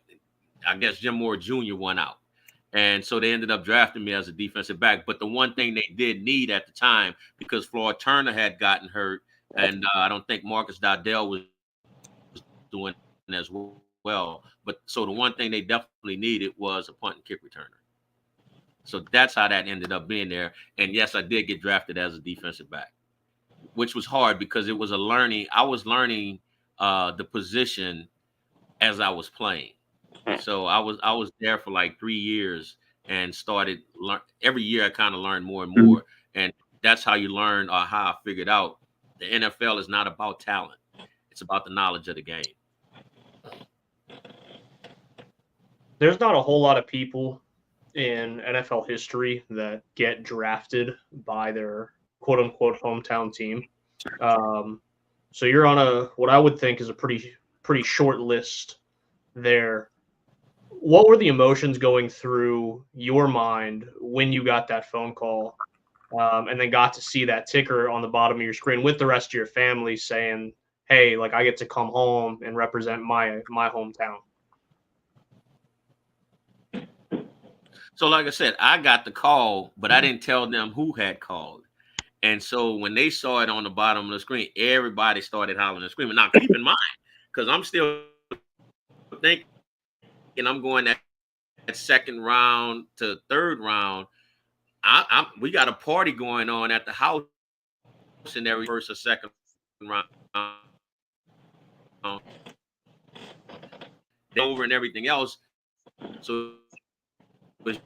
I guess Jim Moore Jr. won out. And so they ended up drafting me as a defensive back. But the one thing they did need at the time, because Floyd Turner had gotten hurt, and I don't think Marcus Dowdell was doing as well. But so the one thing they definitely needed was a punt and kick returner. So that's how that ended up being there. And yes, I did get drafted as a defensive back, which was hard because it was I was learning the position as I was playing. So I was there for like 3 years and started every year. I kind of learned more and more, and that's how you learn, or how I figured out the NFL is not about talent; it's about the knowledge of the game. There's not a whole lot of people in NFL history that get drafted by their quote unquote hometown team. So you're on what I would think is a pretty short list there. What were the emotions going through your mind when you got that phone call, and then got to see that ticker on the bottom of your screen with the rest of your family saying, "Hey, like I get to come home and represent my hometown"? So, like I said, I got the call, but I didn't tell them who had called. And so when they saw it on the bottom of the screen, everybody started hollering and screaming. Now, keep in mind, because I'm still thinking I'm going that second round to third round. We got a party going on at the house in every first or second round. Over and everything else. So it's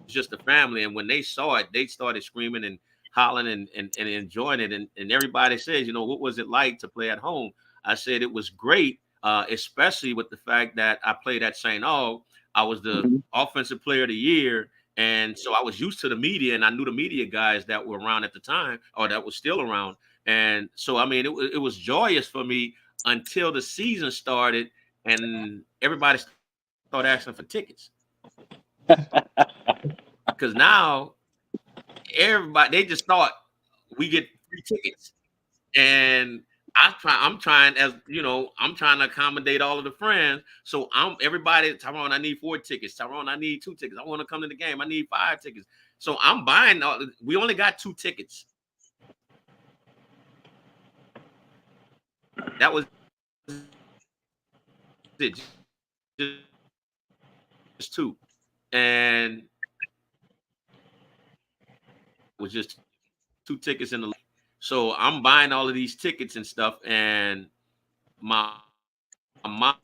just the family. And when they saw it, they started screaming and hollering and enjoying it. And everybody says, what was it like to play at home? I said it was great, especially with the fact that I played at St. Aug. I was the offensive player of the year. And so I was used to the media, and I knew the media guys that were around at the time, or that was still around. And so, I mean, it was joyous for me until the season started and everybody started asking for tickets. Because now they just thought we get free tickets. And I'm trying to accommodate all of the friends. So everybody, Tyrone, I need 4 tickets. Tyrone, I need 2 tickets. I want to come to the game. I need 5 tickets. So I'm buying we only got 2 tickets. That was it. Just 2. And it was just 2 tickets in the. So I'm buying all of these tickets and stuff, and my mom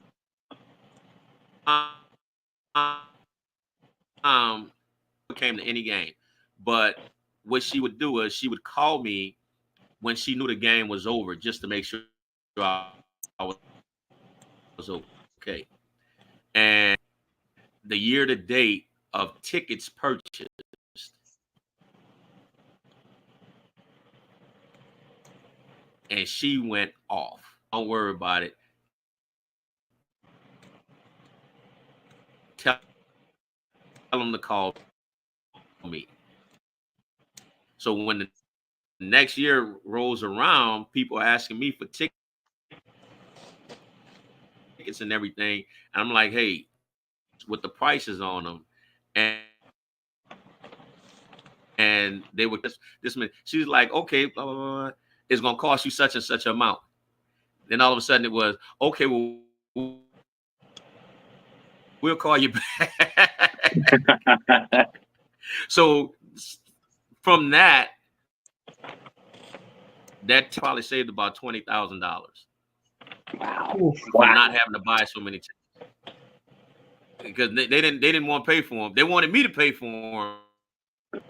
came to any game, but what she would do is she would call me when she knew the game was over, just to make sure I was okay. And the year to date of tickets purchased and she went off. Don't worry about it. Tell them to call me. So when the next year rolls around, people are asking me for tickets and everything. And I'm like, hey, with the prices on them. And they would this minute. She was like, okay, blah, blah, blah, it's gonna cost you such and such amount. Then all of a sudden it was, okay, well, we'll call you back. So from that probably saved about $20,000. Wow. From not having to buy so many tickets. Because they didn't want to pay for them. They wanted me to pay for them,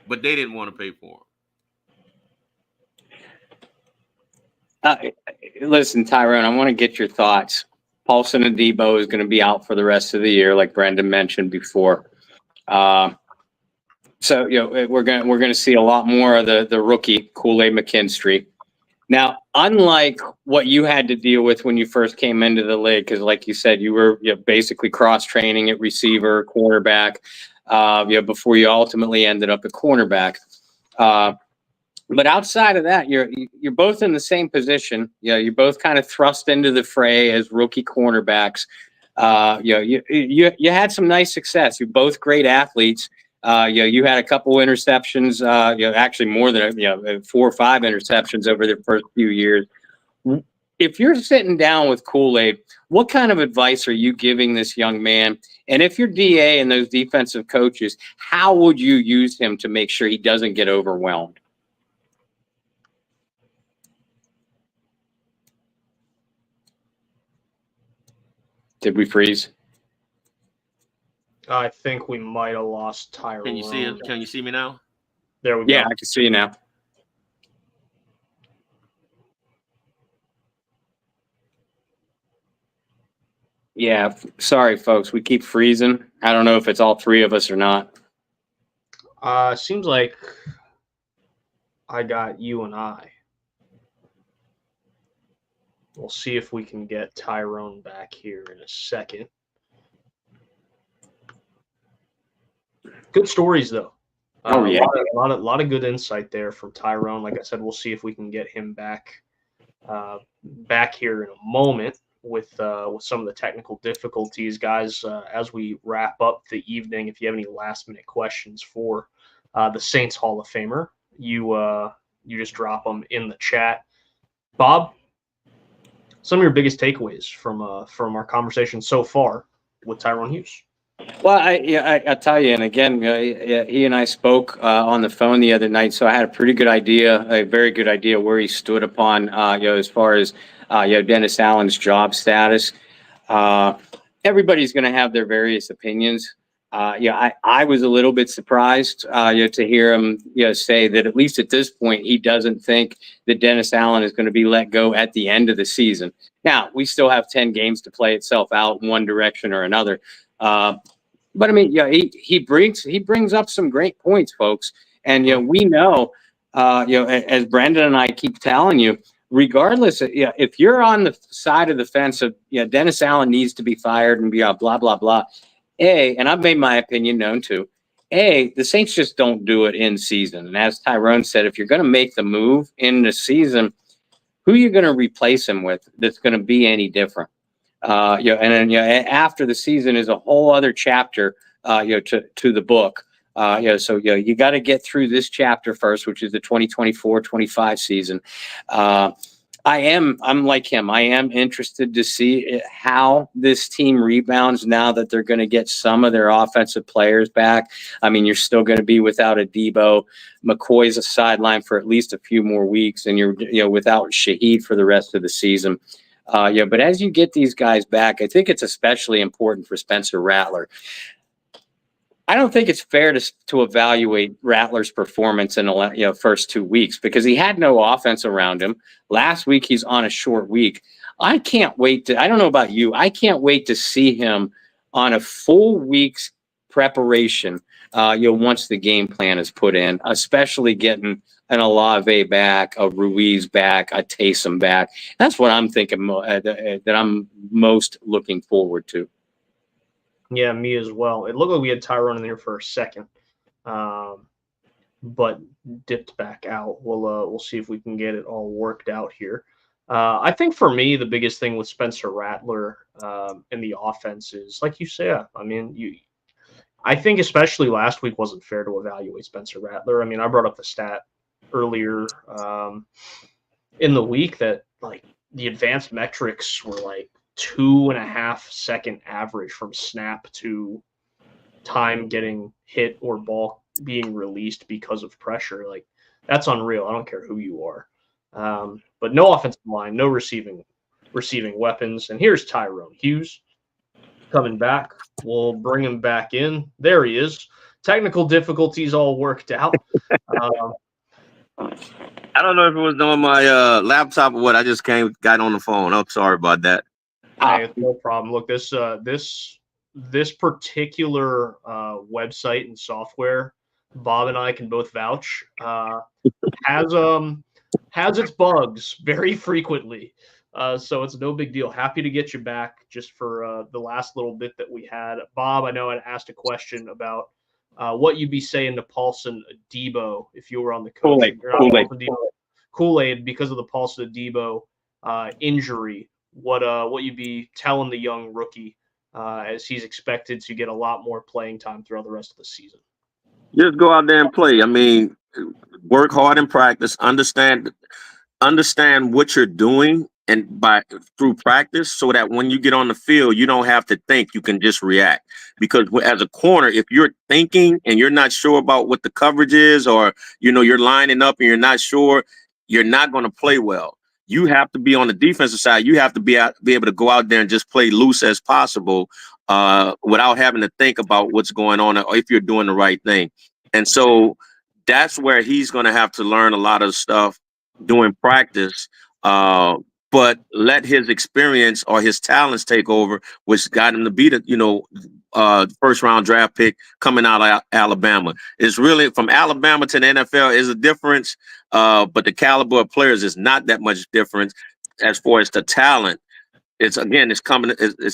but they didn't want to pay for them. Listen, Tyrone, I want to get your thoughts. Paulson Adebo is going to be out for the rest of the year, like Brendan mentioned before. So we're going to see a lot more of the rookie Kool-Aid McKinstry. Now, unlike what you had to deal with when you first came into the league, because like you said, you were basically cross-training at receiver, quarterback, before you ultimately ended up at cornerback. But outside of that, you're both in the same position. You're both kind of thrust into the fray as rookie cornerbacks. You had some nice success. You're both great athletes. You had a couple interceptions, actually more than 4 or 5 interceptions over the first few years. If you're sitting down with Kool-Aid, what kind of advice are you giving this young man? And if you're DA and those defensive coaches, how would you use him to make sure he doesn't get overwhelmed? Did we freeze? I think we might have lost Tyrone. Can you see it? Can you see me now? There we go. Yeah, I can see you now. Yeah, sorry, folks. We keep freezing. I don't know if it's all 3 of us or not. Seems like I got you and I. We'll see if we can get Tyrone back here in a second. Good stories, though. Oh, yeah. A lot of good insight there from Tyrone. Like I said, we'll see if we can get him back here in a moment with some of the technical difficulties, guys. As we wrap up the evening, if you have any last-minute questions for the Saints Hall of Famer, you just drop them in the chat. Bob, some of your biggest takeaways from our conversation so far with Tyrone Hughes? Well, I tell you, and again, he and I spoke on the phone the other night, so I had a very good idea where he stood upon, as far as Dennis Allen's job status. Everybody's going to have their various opinions. I was a little bit surprised, to hear him, say that at least at this point he doesn't think that Dennis Allen is going to be let go at the end of the season. Now we still have 10 games to play itself out in one direction or another. But I mean, he brings up some great points, folks. And, we know, as Brendan and I keep telling you, regardless, if you're on the side of the fence of, Dennis Allen needs to be fired and blah, blah, blah. And I've made my opinion known too. The Saints just don't do it in season. And as Tyrone said, if you're going to make the move in the season, who are you going to replace him with that's going to be any different? And then after the season is a whole other chapter, to the book. So you got to get through this chapter first, which is the 2024-25 season. I'm like him. I am interested to see how this team rebounds now that they're going to get some of their offensive players back. I mean, you're still going to be without Adebo. McCoy's a sideline for at least a few more weeks, and you're without Shaheed for the rest of the season. But as you get these guys back, I think it's especially important for Spencer Rattler. I don't think it's fair to evaluate Rattler's performance in the first 2 weeks because he had no offense around him. Last week, he's on a short week. I can't wait I don't know about you, I can't wait to see him on a full week's preparation once the game plan is put in, especially getting an Olave back, a Ruiz back, a Taysom back. That's what I'm thinking that I'm most looking forward to. Yeah, me as well. It looked like we had Tyrone in there for a second, but dipped back out. We'll see if we can get it all worked out here. I think for me, the biggest thing with Spencer Rattler in the offense is, like you said, I mean, I think especially last week wasn't fair to evaluate Spencer Rattler. I mean, I brought up the stat earlier in the week that like the advanced metrics were like 2.5 second average from snap to time getting hit or ball being released because of pressure. Like that's unreal. I don't care who you are. But no offensive line, no receiving weapons. And here's Tyrone Hughes coming back. We'll bring him back in. There he is. Technical difficulties all worked out. I don't know if it was on my laptop or what. I just got on the phone. I'm sorry about that. Hey, it's no problem. Look, this particular website and software, Bob and I can both vouch, has its bugs very frequently. So it's no big deal. Happy to get you back just for the last little bit that we had. Bob, I know I asked a question about what you'd be saying to Paulson Adebo if you were on the coaching. Kool-Aid because of the Paulson Adebo injury. What you'd be telling the young rookie as he's expected to get a lot more playing time throughout the rest of the season? Just go out there and play. I mean, work hard in practice. Understand what you're doing, and through practice, so that when you get on the field, you don't have to think. You can just react. Because as a corner, if you're thinking and you're not sure about what the coverage is, or you're lining up and you're not sure, you're not going to play well. You have to be on the defensive side. You have to be able to go out there and just play loose as possible without having to think about what's going on or if you're doing the right thing. And so that's where he's going to have to learn a lot of stuff doing practice, but let his experience or his talents take over, which got him to be the first round draft pick coming out of Alabama. It's really from Alabama to the NFL is a difference, but the caliber of players is not that much difference as far as the talent. It's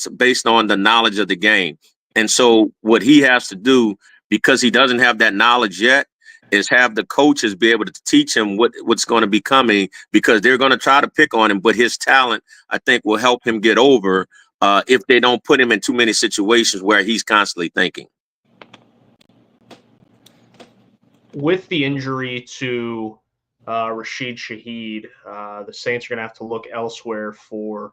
based on the knowledge of the game. And so what he has to do, because he doesn't have that knowledge yet, is have the coaches be able to teach him what's going to be coming, because they're going to try to pick on him. But his talent, I think, will help him get over if they don't put him in too many situations where he's constantly thinking. With the injury to Rashid Shaheed, the Saints are going to have to look elsewhere for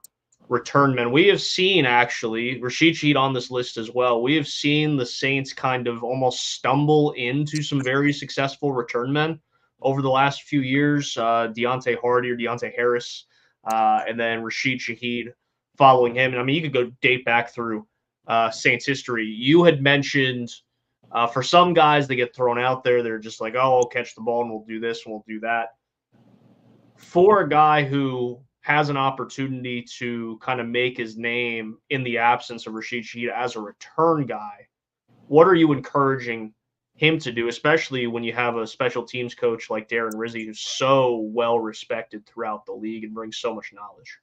return men. We have seen, actually, Rashid Shaheed on this list as well. We have seen the Saints kind of almost stumble into some very successful return men over the last few years. Deontay Hardy or Deontay Harris, and then Rashid Shaheed following him. And I mean, you could go date back through Saints history. You had mentioned for some guys, they get thrown out there. They're just like, oh, I'll catch the ball and we'll do this and we'll do that. For a guy who has an opportunity to kind of make his name in the absence of Rashid Shaheed as a return guy, what are you encouraging him to do, especially when you have a special teams coach like Darren Rizzi, who's so well respected throughout the league and brings so much knowledge?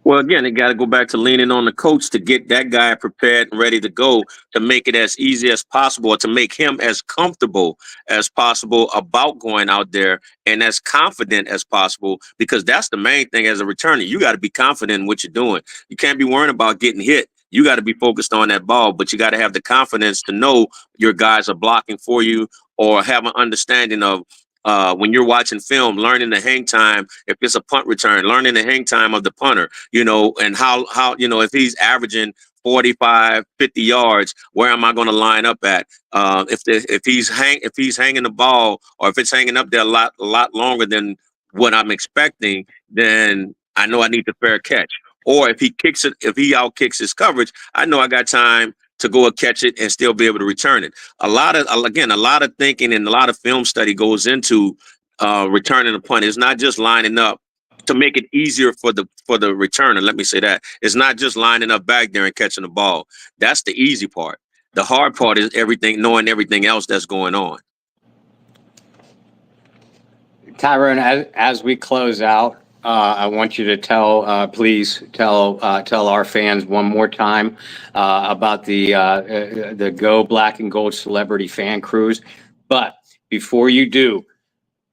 Well, again, it got to go back to leaning on the coach to get that guy prepared and ready to go, to make it as easy as possible, or to make him as comfortable as possible about going out there and as confident as possible, because that's the main thing as a returner. You got to be confident in what you're doing. You can't be worrying about getting hit. You got to be focused on that ball, but you got to have the confidence to know your guys are blocking for you, or have an understanding of when you're watching film, learning the hang time. If it's a punt return, learning the hang time of the punter, and how if he's averaging 45, 50 yards, where am I going to line up at? If he's hanging the ball, or if it's hanging up there a lot longer than what I'm expecting, then I know I need the fair catch. Or if he out kicks his coverage, I know I got time to go and catch it and still be able to return it. A lot of thinking and a lot of film study goes into returning a punt. It's not just lining up to make it easier for the returner. Let me say that. It's not just lining up back there and catching the ball. That's the easy part. The hard part is knowing everything else that's going on. Tyrone, as we close out, I want you to please tell our fans one more time about the Go Black and Gold Celebrity Fan Cruise. But before you do,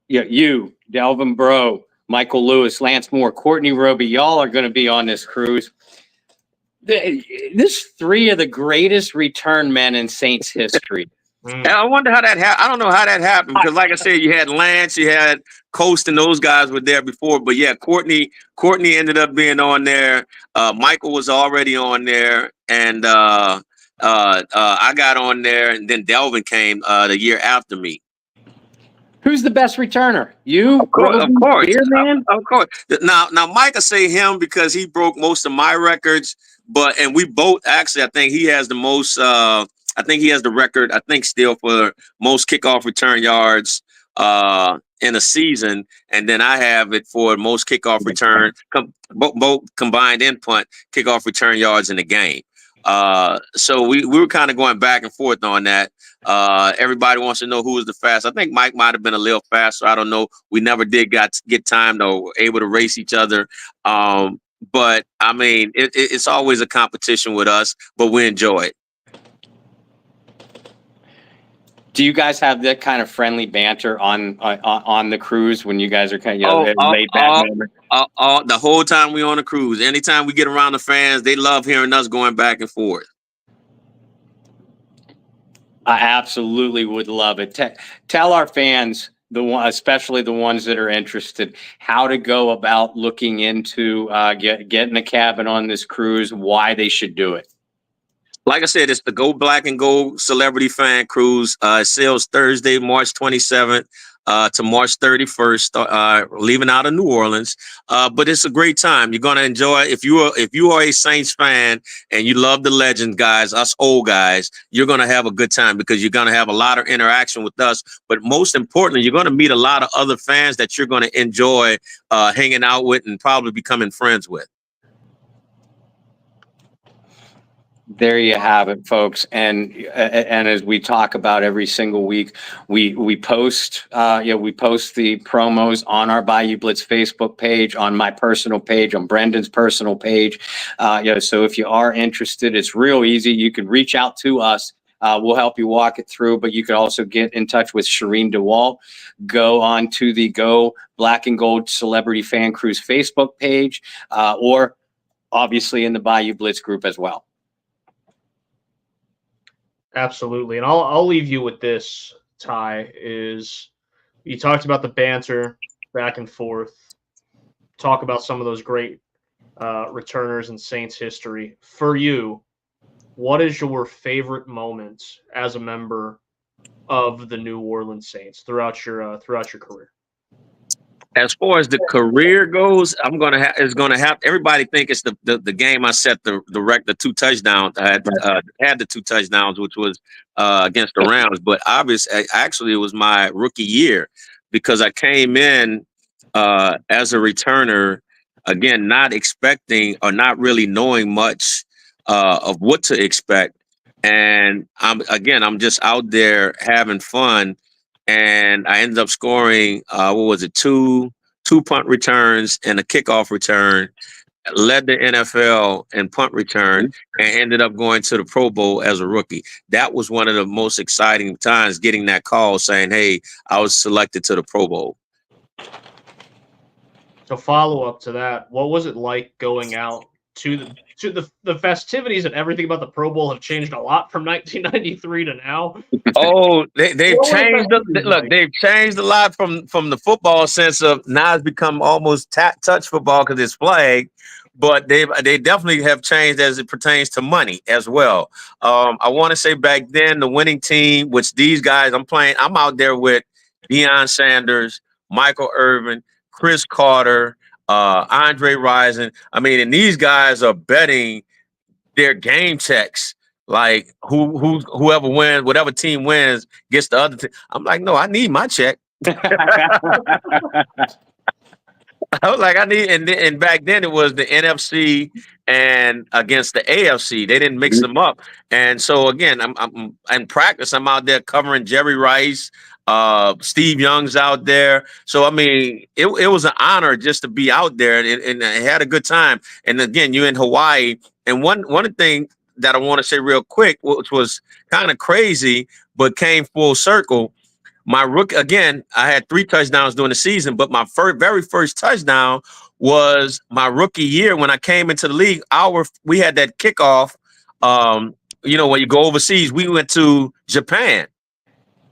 you, Delvin Breaux, Michael Lewis, Lance Moore, Courtney Roby, y'all are going to be on this cruise. This three of the greatest return men in Saints history. And I wonder how that happened. I don't know how that happened because, like I said, you had Lance, you had Coast, and those guys were there before. But yeah, Courtney ended up being on there. Michael was already on there, and I got on there, and then Delvin came the year after me. Who's the best returner? You? Of course. Beer man? Of course. Now, Mike, I say him because he broke most of my records. And we both actually, I think he has the most. I think he has the record, I think, still for most kickoff return yards in a season. And then I have it for most kickoff return, both combined and punt kickoff return yards in the game. So we were kind of going back and forth on that. Everybody wants to know who was the fastest. I think Mike might have been a little faster. I don't know. We never did get time or able to race each other. But I mean, it's always a competition with us, but we enjoy it. Do you guys have that kind of friendly banter on the cruise when you guys are kind of laid back? The whole time we on the cruise, anytime we get around the fans, they love hearing us going back and forth. I absolutely would love it. Tell our fans, especially the ones that are interested, how to go about looking into getting a cabin on this cruise, why they should do it. Like I said, it's the Go Black and Gold Celebrity Fan Cruise. It sails Thursday, March 27th to March 31st, leaving out of New Orleans. But it's a great time. You're going to enjoy it. If you are a Saints fan and you love the legend guys, us old guys, you're going to have a good time because you're going to have a lot of interaction with us. But most importantly, you're going to meet a lot of other fans that you're going to enjoy hanging out with and probably becoming friends with. There you have it, folks. And as we talk about every single week, we post the promos on our Bayou Blitz Facebook page, on my personal page, on Brendan's personal page. So if you are interested, it's real easy. You can reach out to us. We'll help you walk it through, but you could also get in touch with Shireen DeWalt. Go on to the Go Black and Gold Celebrity Fan Cruise Facebook page, or obviously in the Bayou Blitz group as well. Absolutely. And I'll leave you with this, Ty, is you talked about the banter back and forth, talk about some of those great returners in Saints history. For you, what is your favorite moment as a member of the New Orleans Saints throughout your career? As far as the career goes, it's gonna have everybody think it's the game I set the 2 touchdowns. I had the 2 touchdowns, which was against the Rams, but actually it was my rookie year because I came in as a returner, again, not expecting or not really knowing much of what to expect, and I'm just out there having fun. And I ended up scoring, 2 punt returns and a kickoff return, led the NFL in punt return, and ended up going to the Pro Bowl as a rookie. That was one of the most exciting times, getting that call saying, hey, I was selected to the Pro Bowl. So follow up to that, what was it like going out to the festivities and everything about the Pro Bowl have changed a lot from 1993 to now? Oh, they've changed. They've changed a lot from the football sense of now it's become almost touch football because it's flag, but they definitely have changed as it pertains to money as well. I want to say back then the winning team, which these guys I'm out there with Deion Sanders, Michael Irvin, Chris Carter, Andre Rison. I mean, and these guys are betting their game checks. Like whoever wins, whatever team wins, gets the other team. I'm like, no, I need my check. I was like, I need, and back then it was the NFC and against the AFC. They didn't mix them up, and so again, I'm in practice. I'm out there covering Jerry Rice, Steve Young's out there. So I mean, it was an honor just to be out there, and I had a good time. And again, you're in Hawaii, and one thing that I want to say real quick, which was kind of crazy, but came full circle. My rookie again, I had 3 touchdowns during the season, but my very first touchdown was my rookie year when I came into the league. We had that kickoff, when you go overseas. We went to Japan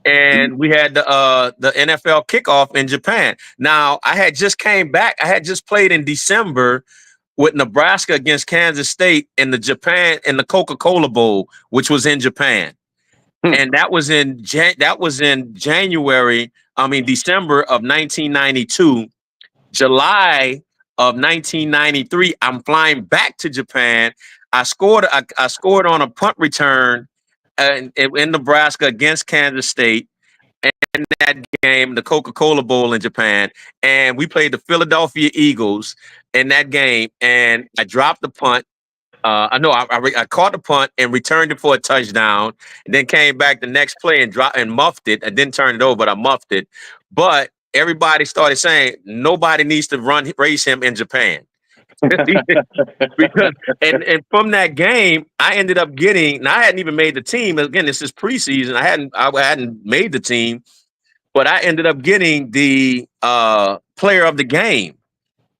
and we had the NFL kickoff in Japan. Now I had just came back. I had just played in December with Nebraska against Kansas State in the Coca-Cola Bowl, which was in Japan. And that was in December of 1992. July of 1993, I'm flying back to Japan. I scored on a punt return in Nebraska against Kansas State in that game, the Coca-Cola Bowl in Japan. And we played the Philadelphia Eagles in that game. And I dropped the punt. I caught the punt and returned it for a touchdown, and then came back the next play and muffed it. I didn't turn it over, but I muffed it. But everybody started saying nobody needs to race him in Japan. Because and from that game, I ended up getting. Now I hadn't even made the team. Again, this is preseason. I hadn't made the team, but I ended up getting the player of the game.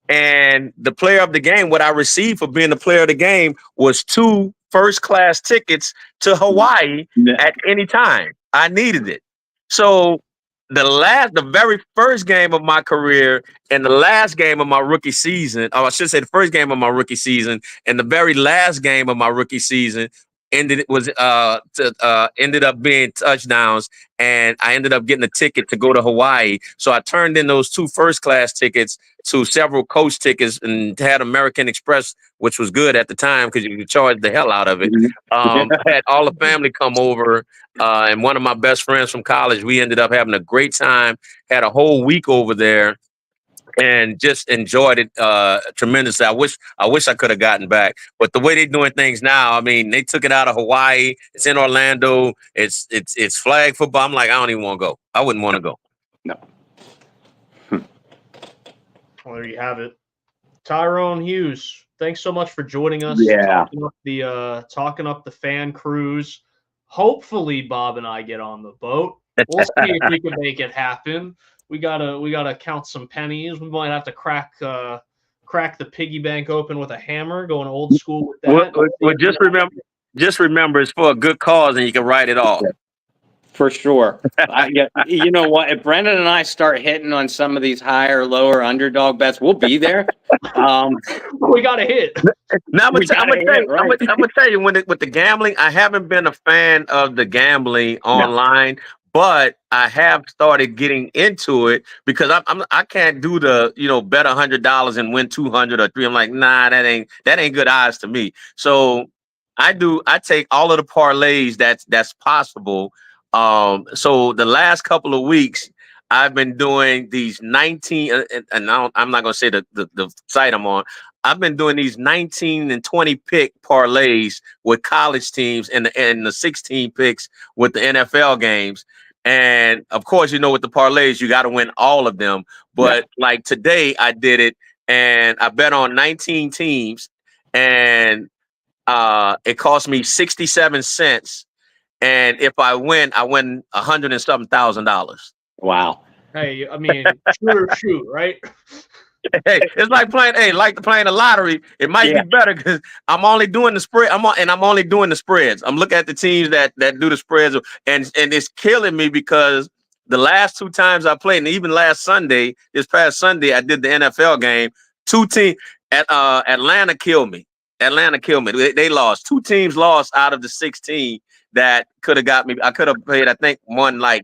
And the player of the game, what I received for being the player of the game was 2 first-class tickets to Hawaii at any time. I needed it. So the very first game of my career and the last game of my rookie season, or I should say the first game of my rookie season and the very last game of my rookie season ended up being touchdowns, and I ended up getting a ticket to go to Hawaii. So I turned in those 2 first-class tickets to several coach tickets and had American Express, which was good at the time because you could charge the hell out of it. I had all the family come over, and one of my best friends from college. We ended up having a great time, had a whole week over there, and just enjoyed it tremendously. I wish I could have gotten back, but the way they're doing things now, I mean, they took it out of Hawaii. It's in Orlando. It's flag football. I'm like, I don't even want to go. I wouldn't want to go. No. Well, there you have it. Tyrone Hughes, thanks so much for joining us. Yeah. Talking up the fan cruise. Hopefully, Bob and I get on the boat. We'll see if we can make it happen. We gotta count some pennies. We might have to crack the piggy bank open with a hammer, going old school with that. Well, just remember, it's for a good cause, and you can write it off. For sure. You know what? If Brendan and I start hitting on some of these higher, lower underdog bets, we'll be there. We got to hit. Now I'm gonna tell you with the gambling, I haven't been a fan of the gambling online. No. But I have started getting into it because I can't do the bet $100 and win 200 or 3. I'm like, nah, that ain't good odds to me. So I take all of the parlays that's possible. So the last couple of weeks I've been doing these 19 and I'm not gonna say the site I'm on. I've been doing these 19 and 20 pick parlays with college teams and the 16 picks with the NFL games. And of course, with the parlays, you got to win all of them. But like today, I did it and I bet on 19 teams and it cost me 67 cents. And if I win $100 and something thousand. Wow. Hey, I mean, shoot, right? Hey, it's like playing the lottery. It might be better because I'm only doing the spread. I'm only doing the spreads. I'm looking at the teams that do the spreads, and it's killing me because the last 2 times I played, and even this past Sunday, I did the NFL game. 2 teams at Atlanta killed me. They lost. 2 teams lost out of the 16 that could have got me. I could have paid. I think one I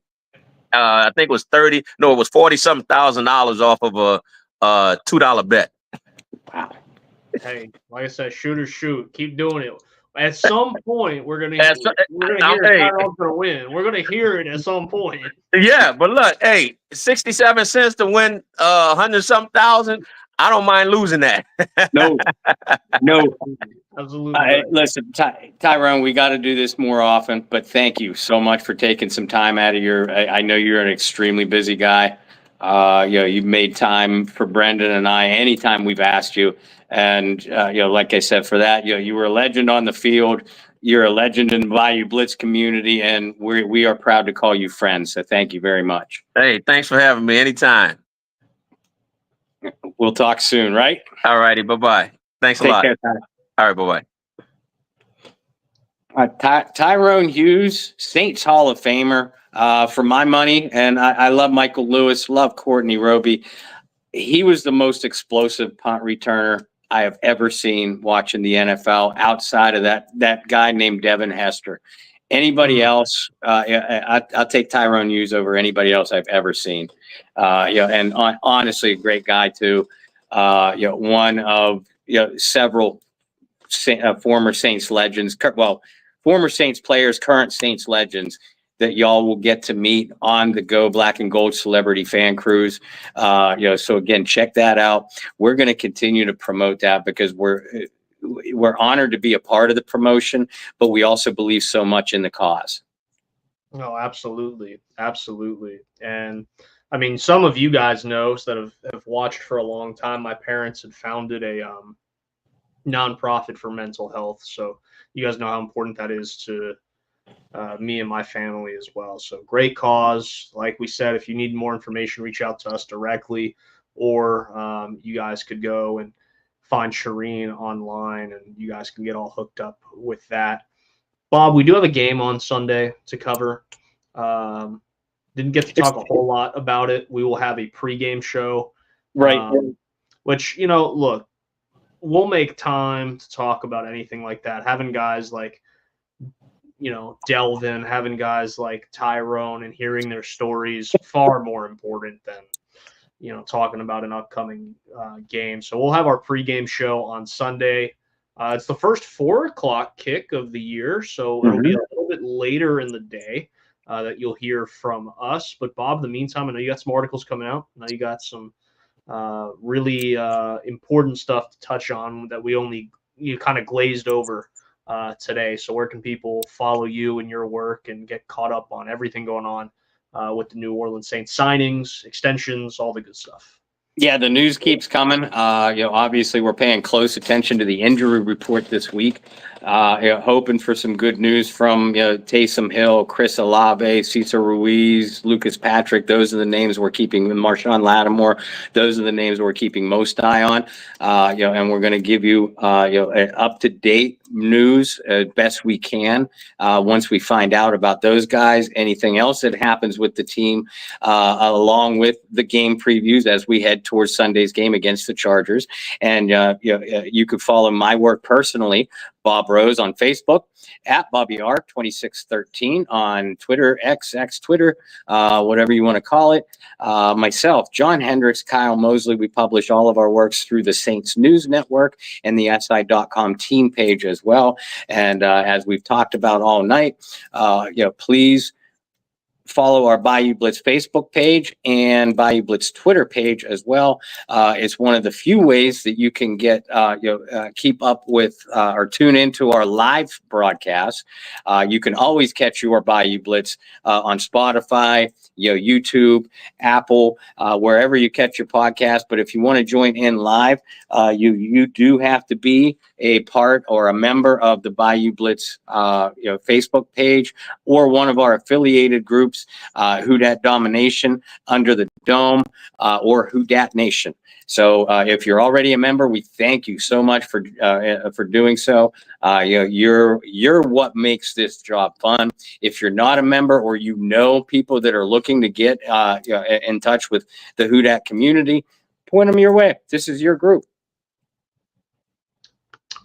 think it was 30. No, it was 40-something thousand off of a $2 bet. Wow. Hey, like I said, shoot or shoot. Keep doing it. At some point, we're gonna hear Tyrone's gonna win. We're gonna hear it at some point. Yeah, but look, hey, 67 cents to win 100-something thousand. I don't mind losing that. No, no. Absolutely right. Listen, Tyrone, we got to do this more often, but thank you so much for taking some time out of your. I know you're an extremely busy guy. You've made time for Brendan and I anytime we've asked you. And, like I said, for that, you were a legend on the field. You're a legend in the Bayou Blitz community, and we are proud to call you friends. So thank you very much. Hey, thanks for having me. Anytime. We'll talk soon, right? All righty. Bye-bye. Thanks a Take lot. care, Ty. All right. Bye-bye. Tyrone Hughes, Saints Hall of Famer, for my money. And I love Michael Lewis, love Courtney Roby. He was the most explosive punt returner I have ever seen watching the NFL outside of that guy named Devin Hester. Anybody else, I'll take Tyrone Hughes over anybody else I've ever seen. And honestly, a great guy too. One of several former Saints legends. Former Saints players, current Saints legends that y'all will get to meet on the Go Black and Gold Celebrity Fan Cruise. So again, check that out. We're going to continue to promote that because we're honored to be a part of the promotion, but we also believe so much in the cause. No, absolutely. Absolutely. And I mean, some of you guys know that have watched for a long time. My parents had founded a nonprofit for mental health. So you guys know how important that is to me and my family as well. So great cause. Like we said, if you need more information, reach out to us directly, or you guys could go and find Shireen online and you guys can get all hooked up with that. Bob, we do have a game on Sunday to cover. Didn't get to talk a whole lot about it. We will have a pregame show. Right. Which, look, we'll make time to talk about anything like that. Having guys like, Delvin, having guys like Tyrone and hearing their stories far more important than, talking about an upcoming game. So we'll have our pregame show on Sunday. It's the first 4:00 kick of the year, so it'll be a little bit later in the day that you'll hear from us. But Bob, in the meantime, I know you got some articles coming out. I know you got some really important stuff to touch on that you kind of glazed over today. So where can people follow you and your work and get caught up on everything going on with the New Orleans Saints signings, extensions, all the good stuff? Yeah, the news keeps coming. Obviously we're paying close attention to the injury report this week. Hoping for some good news from Taysom Hill, Chris Olave, Cesar Ruiz, Lucas Patrick. Those are the names we're keeping. Marshawn Lattimore. Those are the names we're keeping most eye on. And we're going to give you up to date news as best we can once we find out about those guys. Anything else that happens with the team, along with the game previews as we head towards Sunday's game against the Chargers. And you could follow my work personally, Bob Rose on Facebook, at Bobby R 2613 on Twitter, X Twitter, whatever you want to call it. Myself, John Hendricks, Kyle Mosley. We publish all of our works through the Saints News Network and the SI.com team page as well. And as we've talked about all night, please follow our Bayou Blitz Facebook page and Bayou Blitz Twitter page as well. It's one of the few ways that you can get keep up with or tune into our live broadcast. You can always catch your Bayou Blitz on Spotify, YouTube, Apple, wherever you catch your podcast. But if you want to join in live, you do have to be a part or a member of the Bayou Blitz Facebook page or one of our affiliated groups, Who Dat Domination, Under the Dome, or Who Dat Nation. So if you're already a member, we thank you so much for doing so. You're what makes this job fun. If you're not a member or people that are looking to get in touch with the Who Dat community, point them your way. This is your group.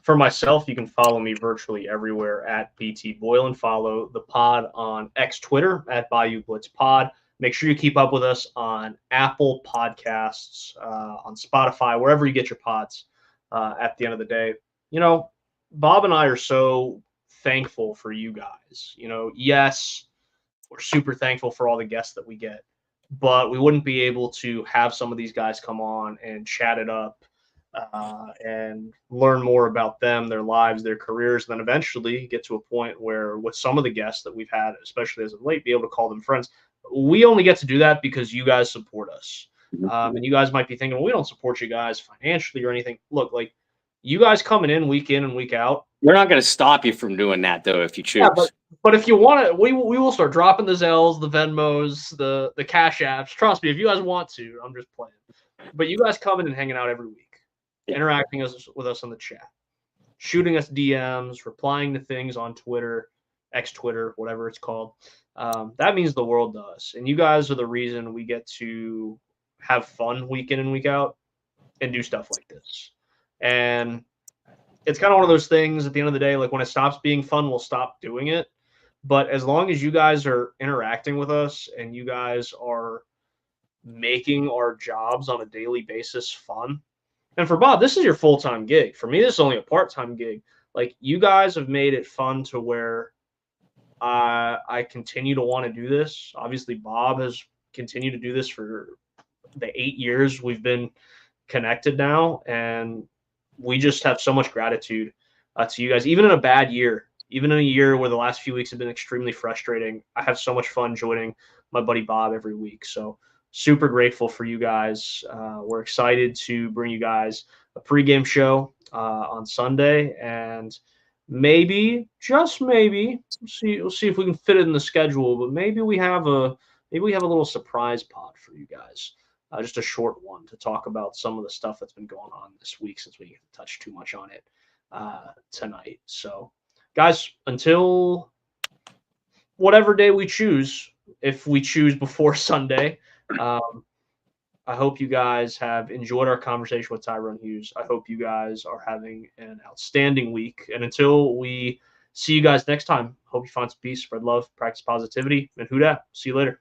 For myself, you can follow me virtually everywhere at BT Boyle and follow the pod on X Twitter at Bayou Blitz Pod. Make sure you keep up with us on Apple Podcasts, on Spotify, wherever you get your pods at the end of the day. Bob and I are so thankful for you guys. Yes, we're super thankful for all the guests that we get. but we wouldn't be able to have some of these guys come on and chat it up and learn more about them, their lives, their careers, and then eventually get to a point where with some of the guests that we've had, especially as of late, be able to call them friends. We only get to do that because you guys support us. And you guys might be thinking, well, we don't support you guys financially or anything. Look, like you guys coming in and week out. We're not going to stop you from doing that, though, if you choose. Yeah, but if you want to, we will start dropping the Zells, the Venmos, the Cash Apps. Trust me, if you guys want to, I'm just playing. But you guys coming and hanging out every week, interacting with us on the chat, shooting us DMs, replying to things on Twitter, X-Twitter, whatever it's called. That means the world to us. And you guys are the reason we get to have fun week in and week out and do stuff like this. And it's kind of one of those things at the end of the day, like when it stops being fun, we'll stop doing it. But as long as you guys are interacting with us and you guys are making our jobs on a daily basis fun. And for Bob, this is your full-time gig. For me, this is only a part-time gig. Like you guys have made it fun to where I continue to want to do this. Obviously, Bob has continued to do this for the 8 years we've been connected now. And we just have so much gratitude to you guys, even in a bad year, even in a year where the last few weeks have been extremely frustrating. I have so much fun joining my buddy Bob every week. So super grateful for you guys. We're excited to bring you guys a pregame show on Sunday, and maybe, just maybe, we'll see if we can fit it in the schedule. But maybe we have a little surprise pod for you guys. Just a short one to talk about some of the stuff that's been going on this week since we didn't touch too much on it tonight. So, guys, until whatever day we choose, if we choose before Sunday, I hope you guys have enjoyed our conversation with Tyrone Hughes. I hope you guys are having an outstanding week. And until we see you guys next time, hope you find some peace, spread love, practice positivity, and who dat. See you later.